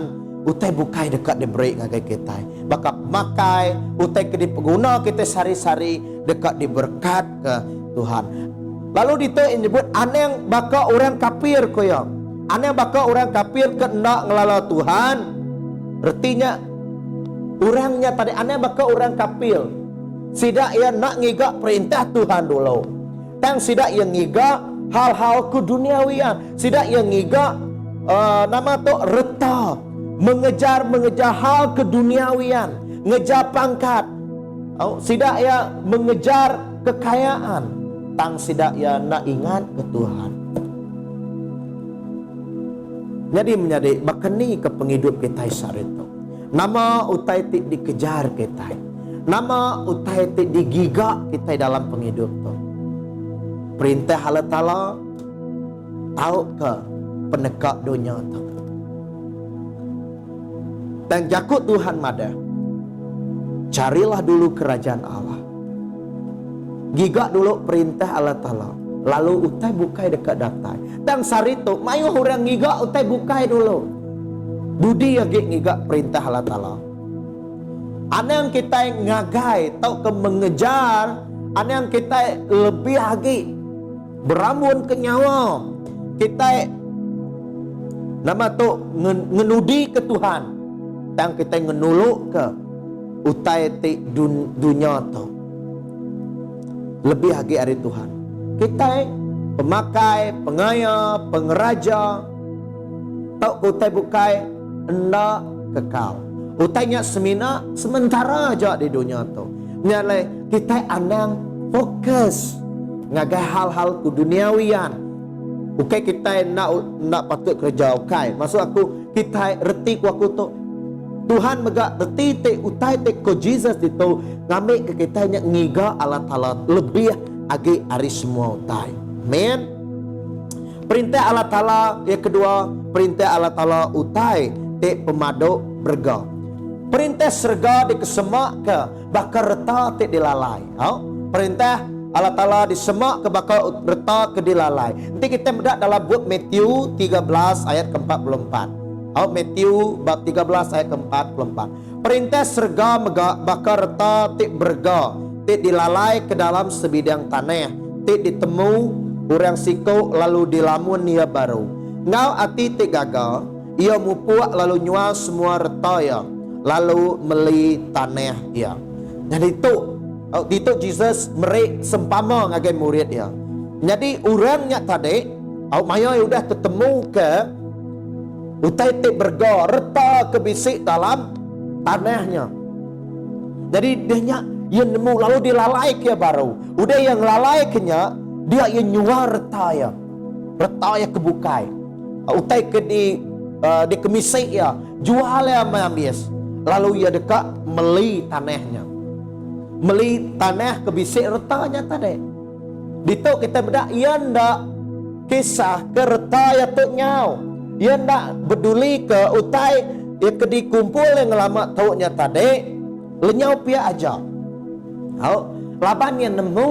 utai bukai dekat diberi ngagai kita. Bakal pemakai, utai ke dipeguna kita sari-sari dekat diberkat ke Tuhan. Lalu dito menyebut aneh baka orang kafir koyo. Aneh baka orang kafir kena ngelala Tuhan. Artinya Orangnya tadi aneh baka orang kapil. Sidak ia nak ngigak perintah Tuhan dulu. Tang sidak ia ngigak hal-hal keduniawian. Sidak ia ngigak nama tu reta. Mengejar hal keduniawian. Ngejar pangkat. Sidak ia mengejar kekayaan. Tang sidak ia nak ingat ke Tuhan. Jadi menjadi bakeni ke penghidup kita hari itu. Nama utai tik dikejar kita. Nama utai tik digigak kita dalam penghidup tu. Perintah Allah Ta'ala tahu ke penekak dunia tu. Dan jakut Tuhan mada. Carilah dulu kerajaan Allah. Gigak dulu perintah Allah Ta'ala. Lalu utai bukai dekat datai. Dan sari tu mayu orang ngigak utai bukai dulu. Budi lagi ngigak perintah Allah Ta'ala. Anang kita ngagai tau ke mengejar. Anang kita lebih lagi beramun ke nyawa. Kita nama tu ngenudi ke Tuhan. Dan kita ngenuluk ke utai ti dunia tu. Lebih lagi hari Tuhan. Kita pemakai, pengaya, pengeraja, tak utai bukai enda kekal. Utainya semina sementara aja di dunia tu. Nyalai kita anang fokus ngagai hal-hal keduniawian. Ukai kita nak patut kerja ukai. Maksud aku kita reti ku aku tu Tuhan megak reti te utai te ko Jesus itu ngambil ke kita nya ngiga Allah Ta'ala lebih agi hari semua utai. Amen. Perintah Allah Ta'ala yang kedua, perintah Allah Ta'ala utai te pemaduk berga. Perintah serga dikesemak ke bakar reta te dilalai. Perintah Allah Ta'ala disemak ke bakar reta ke dilalai. Nanti kita bedak dalam buku Matthew 13 ayat ke-44. Matthew bab 13 ayat ke-44. Perintah serga bakar reta te berga. Tik dilalai ke dalam sebidang tanah. Tik ditemu orang siku lalu dilamun ia baru. Ngau ati tik gagal. Ia mupuak lalu nyual semua reta ya. Lalu meli tanah ya. Dan itu Jesus merik sempama ngagai murid ya. Jadi orangnya tadi maya udah ketemu ke utai tik berga reta kebisik dalam tanahnya. Jadi dia nemu lalu dilalai ke baru. Udah yang lalai kenya dia yang nyuar retaya. Retaya kebukai. Utai ke di kemisik ya. Jual ya mamis. Lalu ia dekat meli tanahnya. Meli tanah kebisik retanya tadi. Dito kita bedak ia ndak kisah ke retaya tu nyau. Ia ndak peduli ke utai ia ke dikumpul yang lama taunya tadi. Lenyau pia aja. Laban yang nemu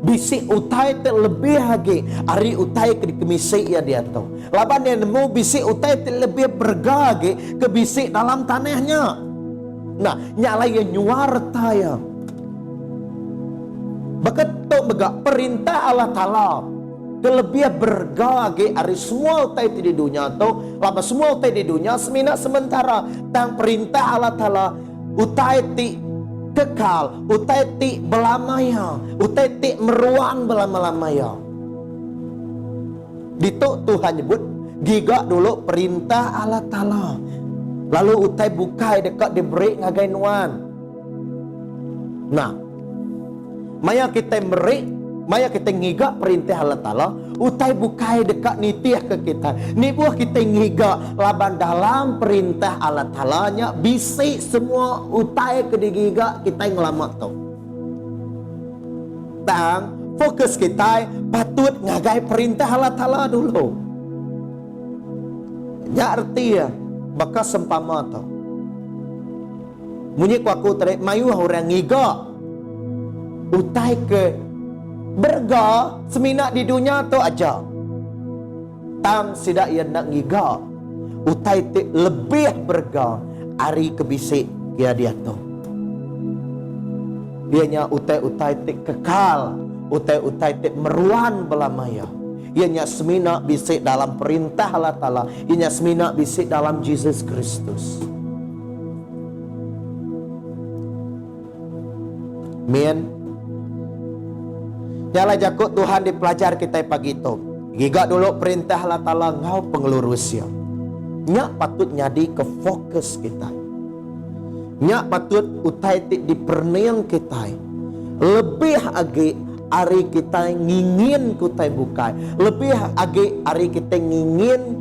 bisik utai terlebih lagi hari utai ke kemisik ya dia tu. Laban yang nemu bisik utai terlebih bergagi ke bisik dalam tanahnya. Nah, nyala yang nyuar taya. Begitu megak perintah Allah Ta'ala terlebih bergagi hari semua utai di dunia tu. Lama semua utai di dunia semina sementara. Tang perintah Allah Ta'ala utai ti kekal, utai ti belamaya, utai ti meruang belama-lamaya. Dito Tuhan nyebut gigak dulu perintah Allah Ta'ala. Lalu utai bukai dekat diberi ngagai nuan. Nah, maya kita merik, maya kita ngigak perintah Allah Ta'ala, utai bukai dekat nitiah ke kita. Ni buah kita ngigak laban dalam perintah Allah Ta'ala nya bisi semua utai ke digigak kita ngelamat tu. Tang fokus kita patut ngagai perintah Allah Ta'ala dulu. Ya arti ya bakal sempama tu. Munyi ku aku tadi mayu orang ngigak utai ke berga semina di dunia tu aja. Tang sidak ia nak ngiga utai ti lebih berga hari kebisik kia dia tu. Dianya utai-utai ti kekal, utai-utai ti meruan belamaya. Ianya semina bisik dalam perintah Allah Ta'ala. Ianya semina bisik dalam Jesus Kristus. Amin. Nyala jakut Tuhan dipelajar kita pagi itu. Giga dulu perintah Allah Ta'ala ngau pengelurusnya. Nyak patut nyadi ke fokus kita. Nyak patut utai di perniang kita. Lebih agi hari kita ngingin kutai bukai. Lebih agi hari kita ngingin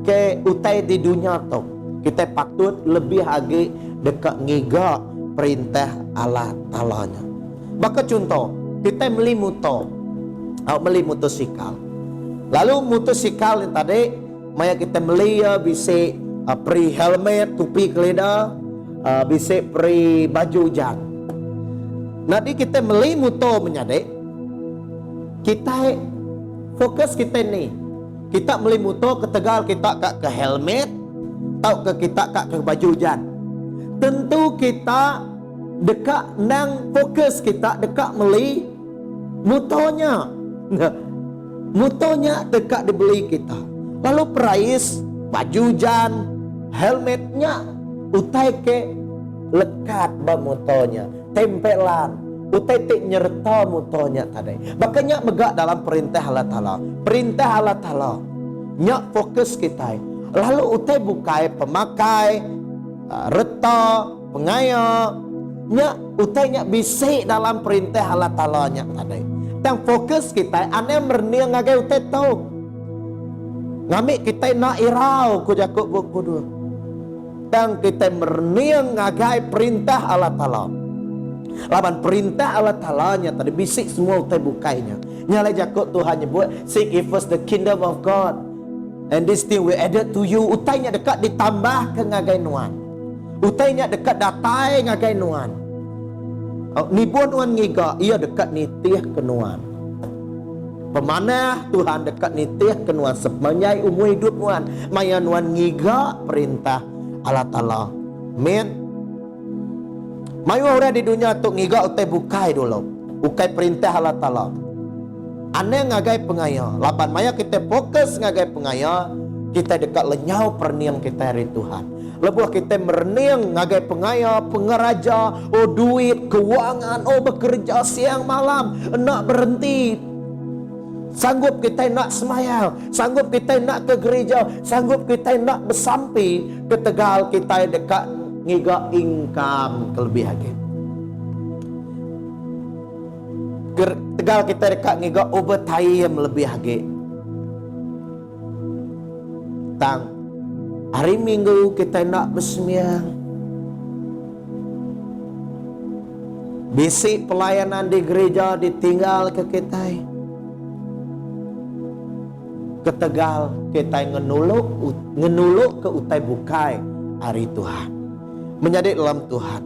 ke utai di dunia tu. Kita patut lebih agi dekat ngiga perintah Allah Ta'ala-nya. Baka contoh, kita beli motor, beli motosikal. Lalu motosikal yang tadi, maya kita beli ya bisa beri helmet, topi keleda, bisa beri baju hujan. Nanti kita beli motor menyadik, kita fokus kita ni, kita beli motor ke Tegal kita ke helmet, atau ke kita ke baju hujan. Tentu kita dekat nang fokus kita dekat beli motornya. Motornya dekat dibeli kita. Lalu price baju hujan, helmetnya utai ke lekat ba motornya, tempelan, utai tik nyerta motornya tadi. Makanya megak dalam perintah Allah Ta'ala. Perintah Allah Ta'ala nyak fokus kita. Lalu utai bukai pemakai reta, pengaya, nyak utai nyak bisik dalam perintah Allah Ta'ala nyak tadi. Dan fokus kita ane merniang ngagai utai tahu. Ngamik kita nak irau ku jakuk buku dua. Dan kita merniang ngagai perintah Allah Ta'ala. Laban perintah Allah Ta'ala nya tadi bisik semua utai bukainya. Nyala jakuk Tuhan nyebut seek ye first the kingdom of God, and this thing will added to you. Utai nya dekat ditambah ke ngagai nuan. Utai nya dekat datai ngagai nuan. Ni buan nuan ngiga ia dekat nitih kenuan. Pemanah Tuhan dekat nitih kenuan sepanjang umur hidup nuan. Maya nuan ngiga perintah Allah Ta'ala. Amin. Mayu orang di dunia tu ngiga utai bukai dulu. Ukai perintah Allah Ta'ala. Ane ngagai pengaya. Lapan maya kita fokus ngagai pengaya. Kita dekat lenyau perniang kita hari Tuhan. Lebuh kita merniang ngagai pengaya, pengeraja, duit, keuangan, bekerja siang malam, nak berhenti. Sanggup kita nak semayang, sanggup kita nak ke gereja, sanggup kita nak bersampi ke Tegal kita dekat ngiga income kelebihan. Tegal kita dekat ngiga overtime lebih lagi. Tang hari Minggu kita nak bersembahyang. Bisik pelayanan di gereja ditinggal ke kita. Ke Tegal kita ngenuluk ke utai bukai hari Tuhan. Menjadi dalam Tuhan.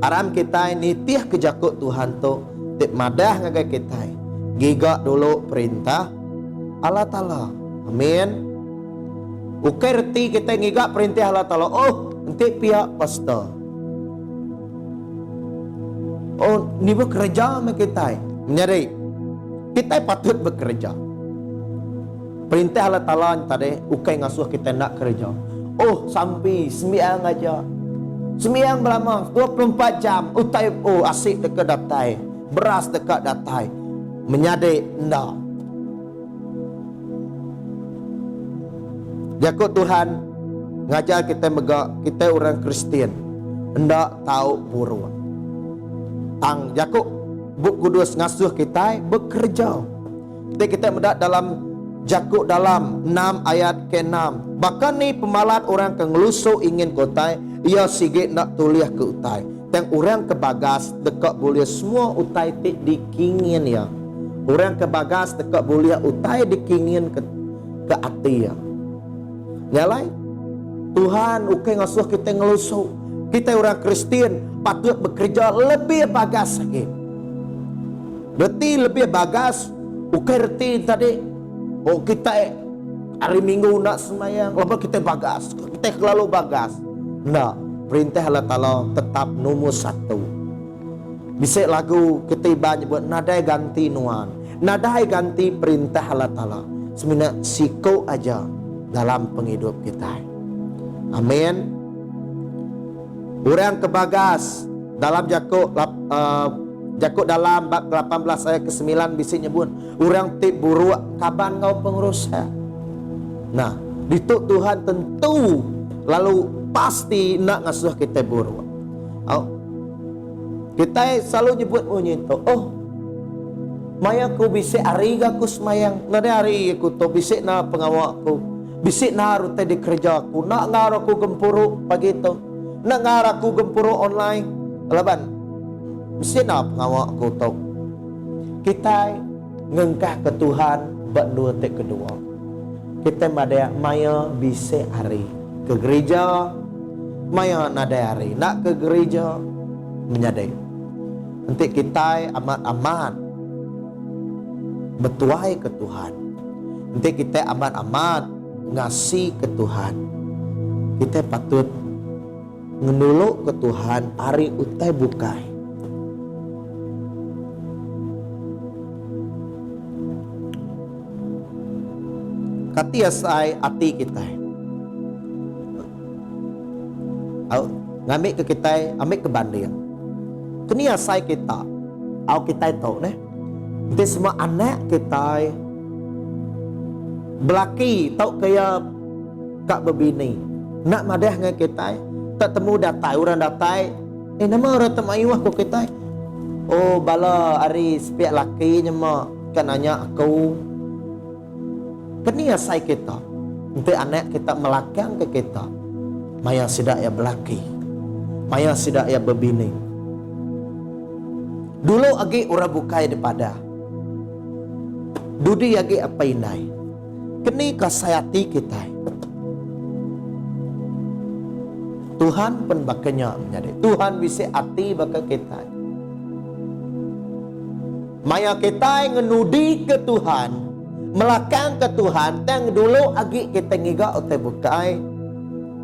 Aram kita ini tiah kejakut Tuhan tu tik madah ngagai kita. Gigak dulu perintah Allah Ta'ala. Amin. Ukai reti kita ngigak perintah Allah Ta'ala. Nanti pihak pastor. Ni bekerja sama kita. Menyadari kita patut bekerja. Perintah Allah Ta'ala tadi ukai ngasuh kita nak kerja. Sampai sembiang aja. Sembiang berlama 24 jam. Utai asik dekat datai. Beras dekat datai. Menyadari enggak. Jakut Tuhan ngajar kita megak, kita orang Kristian hendak tahu buruk. Tang jakut Buk Kudus ngasuh kita bekerja. Kita mendak dalam jakut dalam 6 ayat ke-6. Bahkan ni pemalat orang ke ngelusuk ingin kotai, ia sigit nak tuliah ke utai. Tang orang ke bagas dekat boleh semua utai tik dikingin ya. Orang ke bagas dekat boleh utai dikingin ke hati ya. Nyalai Tuhan ukai ngasuh kita ngelusuk. Kita orang Kristian patut bekerja lebih bagas lagi. Reti lebih bagas. Ukai reti tadi kita hari Minggu nak semayang, lepas kita bagas, kita selalu bagas. Nah, perintah Allah Ta'ala tetap nomor 1. Bisa lagu ketiba nyebut nadai ganti nuan, nadai ganti perintah Allah Ta'ala. Sebenarnya sikau aja dalam penghidup kita. Amin. Orang kebagas Dalam Jakub dalam bab 18 ayat ke-9 bisi nyebut urang ti buruk kaban ngau pengurusan. Nah, dituk Tuhan tentu lalu pasti nak ngasuh kita buruk. Kita selalu nyebut itu. Maya ku bisik hari aku semayang. Nada hari aku to bisik na pengawakku. Bisik na harute di kerjaku. Nak ngar aku gempuruk pagi itu. Nak ngar aku gempuruk online. Laban. Bisik na pengawakku to. Kita ngengkah ke Tuhan bak dua tek kedua. Kita maya bisik hari ke gereja. Maya nada hari nak ke gereja menyadai. Nanti kita amat-amat bertuai ke Tuhan. Nanti kita amat-amat ngasih ke Tuhan. Kita patut ngenuluk ke Tuhan hari utai bukai. Kati asai hati kita. Ngambil ke kita, ambil ke banding. Kini asai kita. Kita tahu ne. Nanti semua anak kita belaki tahu kaya kak berbini nak madah dengan kita tak temu datai orang datai nama orang temayu aku kita bala hari sepiak laki nyema kan nanya aku kini asai kita nanti anak kita melakang ke kita maya sidak ya belaki maya sidak ya berbini dulu agi orang bukai daripada Dudi yagi apa inai. Kini kasayati kita. Tuhan pun bakanya menjadi. Tuhan bisa hati baka kita. Maya kita ngenudi ke Tuhan. Melakang ke Tuhan. Tang dulu agi kita ngiga otai bukai.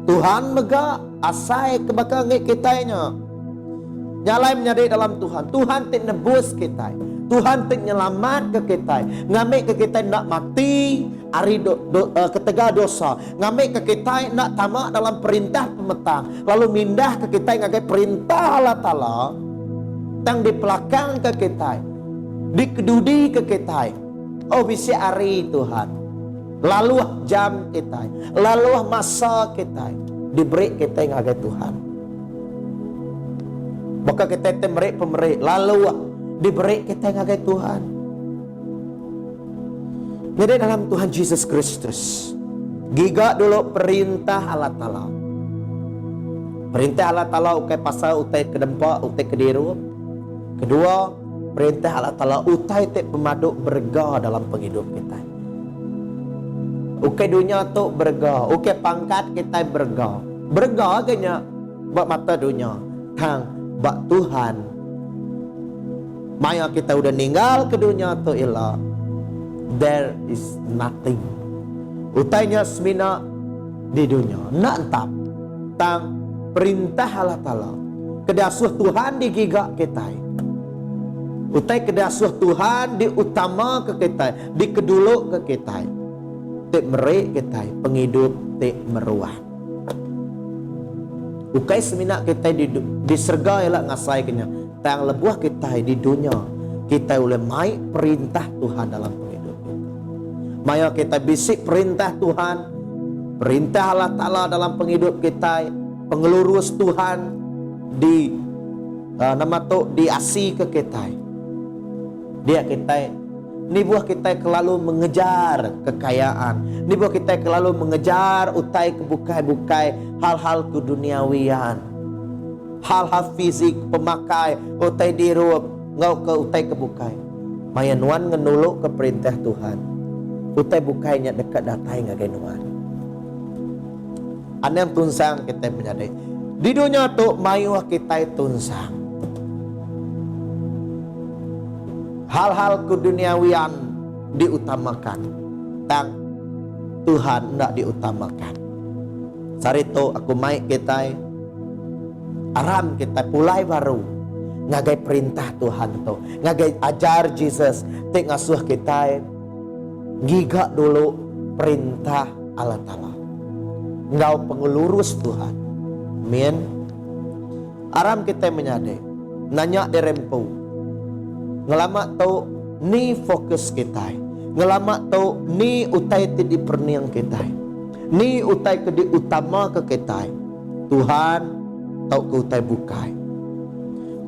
Tuhan mega asai ke baka ngik kitanya. Nyalai menjadi dalam Tuhan. Tuhan tik nebus kita. Tuhan tik nyelamat ke kita. Ngambil ke kita nak mati hari ketega dosa. Ngambil ke kita nak tamak dalam perintah pemetang. Lalu mindah ke kita ngagai perintah Allah Ta'ala. Tang di pelakang ke kita. Dikedudi ke kita. Bisi hari Tuhan. Lalu jam kita. Lalu masa kita. Diberi kita ngagai Tuhan. Maka kita temerik pemerik. Lalu diberi kita ngagai Tuhan. Jadi dalam Tuhan Yesus Kristus giga dulu perintah Allah Ta'ala. Perintah Allah Ta'ala ukai pasal utai kedempa utai kediru. Kedua perintah Allah Ta'ala utai tek pemaduk berga dalam penghidup kita. Ukai dunia tu berga, ukai pangkat kita berga. Berga agaknya bak mata dunia tang bak Tuhan. Maya kita udah ninggal ke dunia tu ilah there is nothing. Utainya semina di dunia nak entap tang perintah Allah Ta'ala kedasuh Tuhan digigak kita. Utai kedasuh Tuhan diutama ke kita, dikeduluk ke kita. Tik merik kita penghidup tik meruah. Ukai semina kita diserga elak ngasai kenya. Tang lebuah kita di dunia kita boleh mai perintah Tuhan dalam hidup kita. Maya kita bisik perintah Tuhan, perintah Allah Ta'ala dalam penghidup kita, pengelurus Tuhan di nama tu diasi ke kita. Dia kita ni buah kita selalu mengejar kekayaan. Ni buah kita selalu mengejar utai kebukai-bukai hal-hal keduniawian. Hal-hal fisik, pemakai, utai dirup, ngau ke utai kebukai. Mayanuan ngenuluk ke perintah Tuhan. Utai bukainya dekat datai ngagai nuan. Anem tunsang kita menyadari. Di dunia tu mayuah kita tunsang. Hal-hal keduniawian diutamakan. Tang Tuhan tidak diutamakan. Sarito aku maik kita aram kita pulai baru ngagai perintah Tuhan tu ngagai ajar Jesus tik ngasuh kita giga dulu perintah Allah Ta'ala ngau pengelurus Tuhan amin aram kita menyadari nanya derempu. Ngelamak tu ni fokus kita. Ngelamak tu ni utai ti di perniang kita. Ni utai ke di utama ke kita. Tuhan tau ke utai bukai.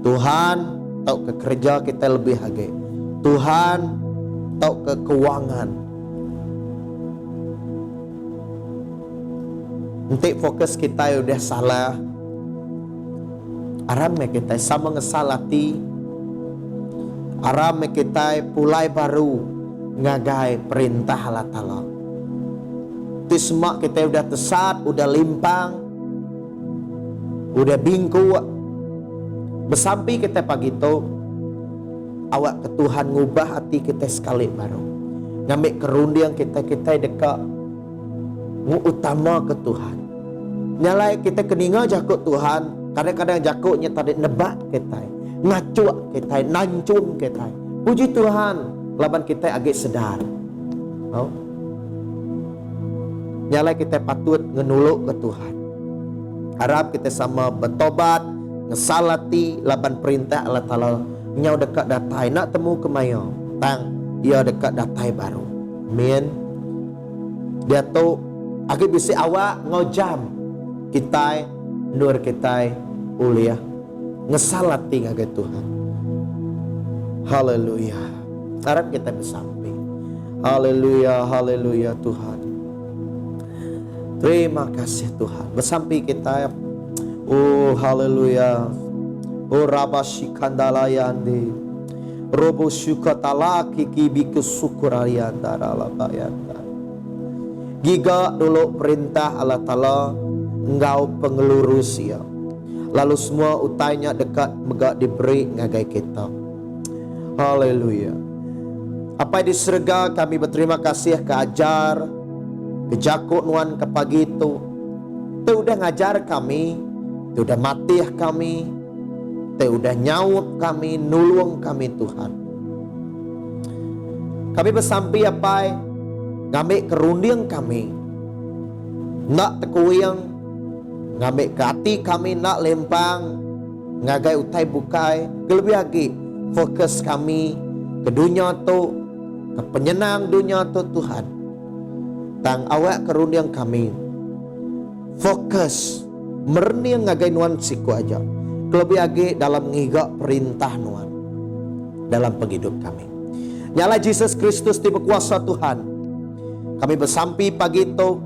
Tuhan tau ke kerja kita lebih lagi. Tuhan tau ke keuangan. Nanti fokus kita udah salah. Aram kita sama ngesalati. Aram kita pulai baru ngagai perintah Allah Ta'ala. Tismak kita udah tesat, udah limpang, udah bingku. Bersampai kita pagi tu, awak ke Tuhan ngubah hati kita sekali baru. Ngambil kerundian kita dekat utama ke Tuhan. Nyalai kita keninga jakut Tuhan. Kadang-kadang jakutnya tadi nebak kita, ngacuak kita, nancun kita. Puji Tuhan, laban kita agak sedar. Oh. Nyalai kita patut ngenuluk ke Tuhan. Harap kita sama bertobat, ngesalati laban perintah Allah Ta'ala. Nyau dekat datai, nak temu ke mayo. Tang, dia dekat datai baru. Amin. Dia tu agak bisi awak ngojam kita, nur kita uliah ngesalati ngagai Tuhan. Haleluya. Harap kita bersampai. Haleluya, haleluya Tuhan. Terima kasih Tuhan. Bersampai kita. Oh haleluya. Oh rabashikandalayandi. Robo syukatala kiki biku syukurayanda ralabayanda. Giga dulu perintah Allah Ta'ala, engkau pengelurus ya. Lalu semua utainya dekat megak diberi ngagai kita. Haleluya. Apa di surga kami berterima kasih ke ajar, ke jakut nuan ke pagi itu. Tu udah ngajar kami, tu udah matih kami, tu udah nyaut kami, nulung kami Tuhan. Kami bersampai apa? Ngambil kerundiang kami, nak tekuyang, ngambil ke hati kami nak lempang, ngagai utai bukai, lebih lagi fokus kami ke dunia tu, ke penyenang dunia tu Tuhan. Tang awak kerundiang kami, fokus merni ngagai nuan siku aja, lebih lagi dalam ngigak perintah nuan dalam penghidup kami. Nyala Yesus Kristus di berkuasa Tuhan. Kami bersampai pagi itu,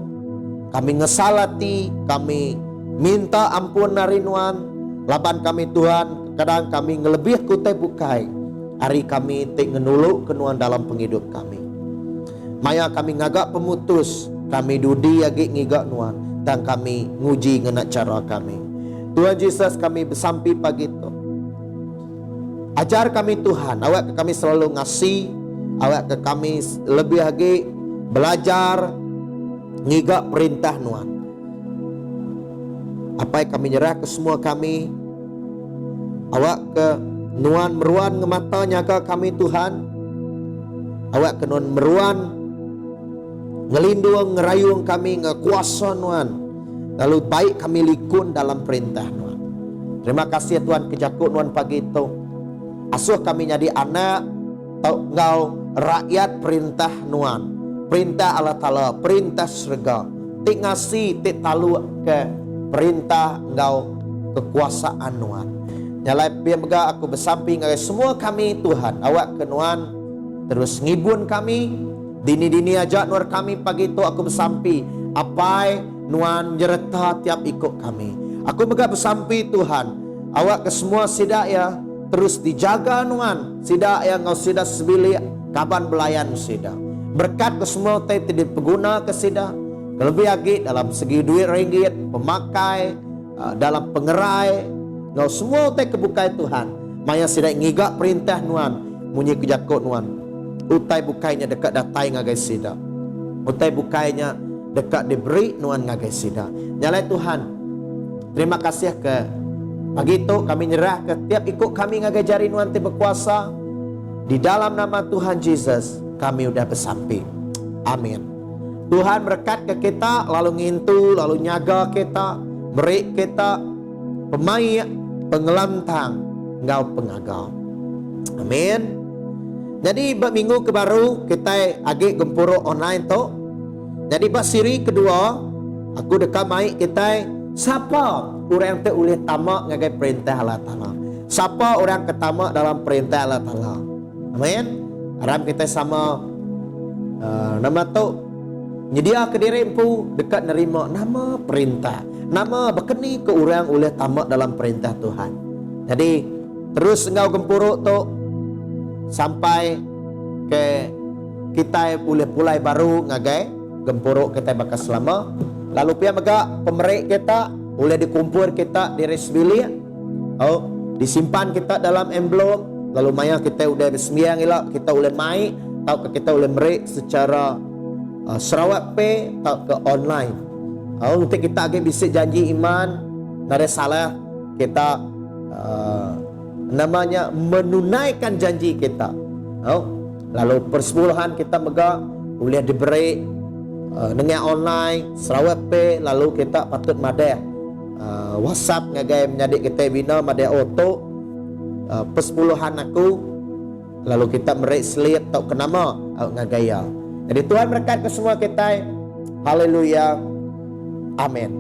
kami ngesalati, kami minta ampun dari nuan, laban kami Tuhan, kadang kami ngelebih kutai bukai, hari kami tik ngenuluk ke nuan dalam penghidup kami. Maya kami ngagak pemutus, kami dudi agi ngigak nuan, dan kami nguji ngenak cara kami. Tuhan Yesus kami bersampai pagi itu. Ajar kami Tuhan, awak ke kami selalu ngasih, awak ke kami lebih lagi belajar ngigak perintah nuan. Apa yang kami nyerah ke semua kami, awak ke nuan meruan ngemata nyaga kami Tuhan, awak ke nuan meruan ngelindung ngerayung kami ngekuasa nuan, lalu baik kami likun dalam perintah nuan. Terima kasih Tuhan kejakut nuan pagi itu. Asuh kami jadi anak tau ngau rakyat perintah nuan, perintah Allah Ta'ala, perintah surga. Tik ngasih, tik talu ke perintah engkau kekuasaan nuan. Nyalai biar aku bersamping dengan semua kami Tuhan. Awak ke nuan terus ngibun kami. Dini-dini aja nuan kami pagi itu aku bersampi. Apai nuan nyerta tiap ikut kami. Aku bersampi Tuhan. Awak ke semua sidak ya terus dijaga nuan. Sidak yang ngau sidak sebilik kaban belayan sidak. Berkat ke semua tidak pengguna ke sidak. Lebih lagi dalam segi duit ringgit, pemakai, dalam pengerai, ngau semua utai kebukai Tuhan. Maya sidak ngigak perintah nuan, munyi kejakut nuan. Utai bukainya dekat datai ngagai sidak. Utai bukainya dekat diberi nuan ngagai sidak. Nyalai Tuhan, terima kasih ke pagi itu kami nyerah ke tiap ikut kami ngagai jari nuan ti berkuasa. Di dalam nama Tuhan Yesus kami udah bersampai. Amin. Tuhan berkat ke kita, lalu ngintu, lalu nyaga kita, beri kita pemain, pengelantang, ngau pengagau. Amin. Jadi minggu ke baru kita agi gempuro online tu. Jadi siri kedua aku dekat mai kita siapa orang tu boleh tamak ngagai perintah Allah Taala. Siapa orang ketamak dalam perintah Allah Taala. Amin. Haram kita sama nama tu nyedia ke diri empu dekat nerima nama perintah. Nama berkeni ke orang boleh tamak dalam perintah Tuhan. Jadi terus engkau gempuruk tu sampai ke kita boleh pulai baru ngagai gempuruk kita bakal selama. Lalu pia mega pemerik kita boleh dikumpul kita di resbilia. Oh, disimpan kita dalam envelope. Lalu maya kita udah bersembiang elok, kita boleh mai atau kita boleh merik secara Sarawak Pay atau ke online. Oh, untuk kita agak bisik janji iman, nada salah kita namanya menunaikan janji kita. Oh, lalu persepuluhan kita mega boleh diberi dengan online Sarawak Pay, lalu kita patut madai WhatsApp ngagai menyadik kita bina madai auto persepuluhan aku, lalu kita merik slip atau kenama ngagaya. Jadi Tuhan berkat ke semua kita. Haleluya. Amin.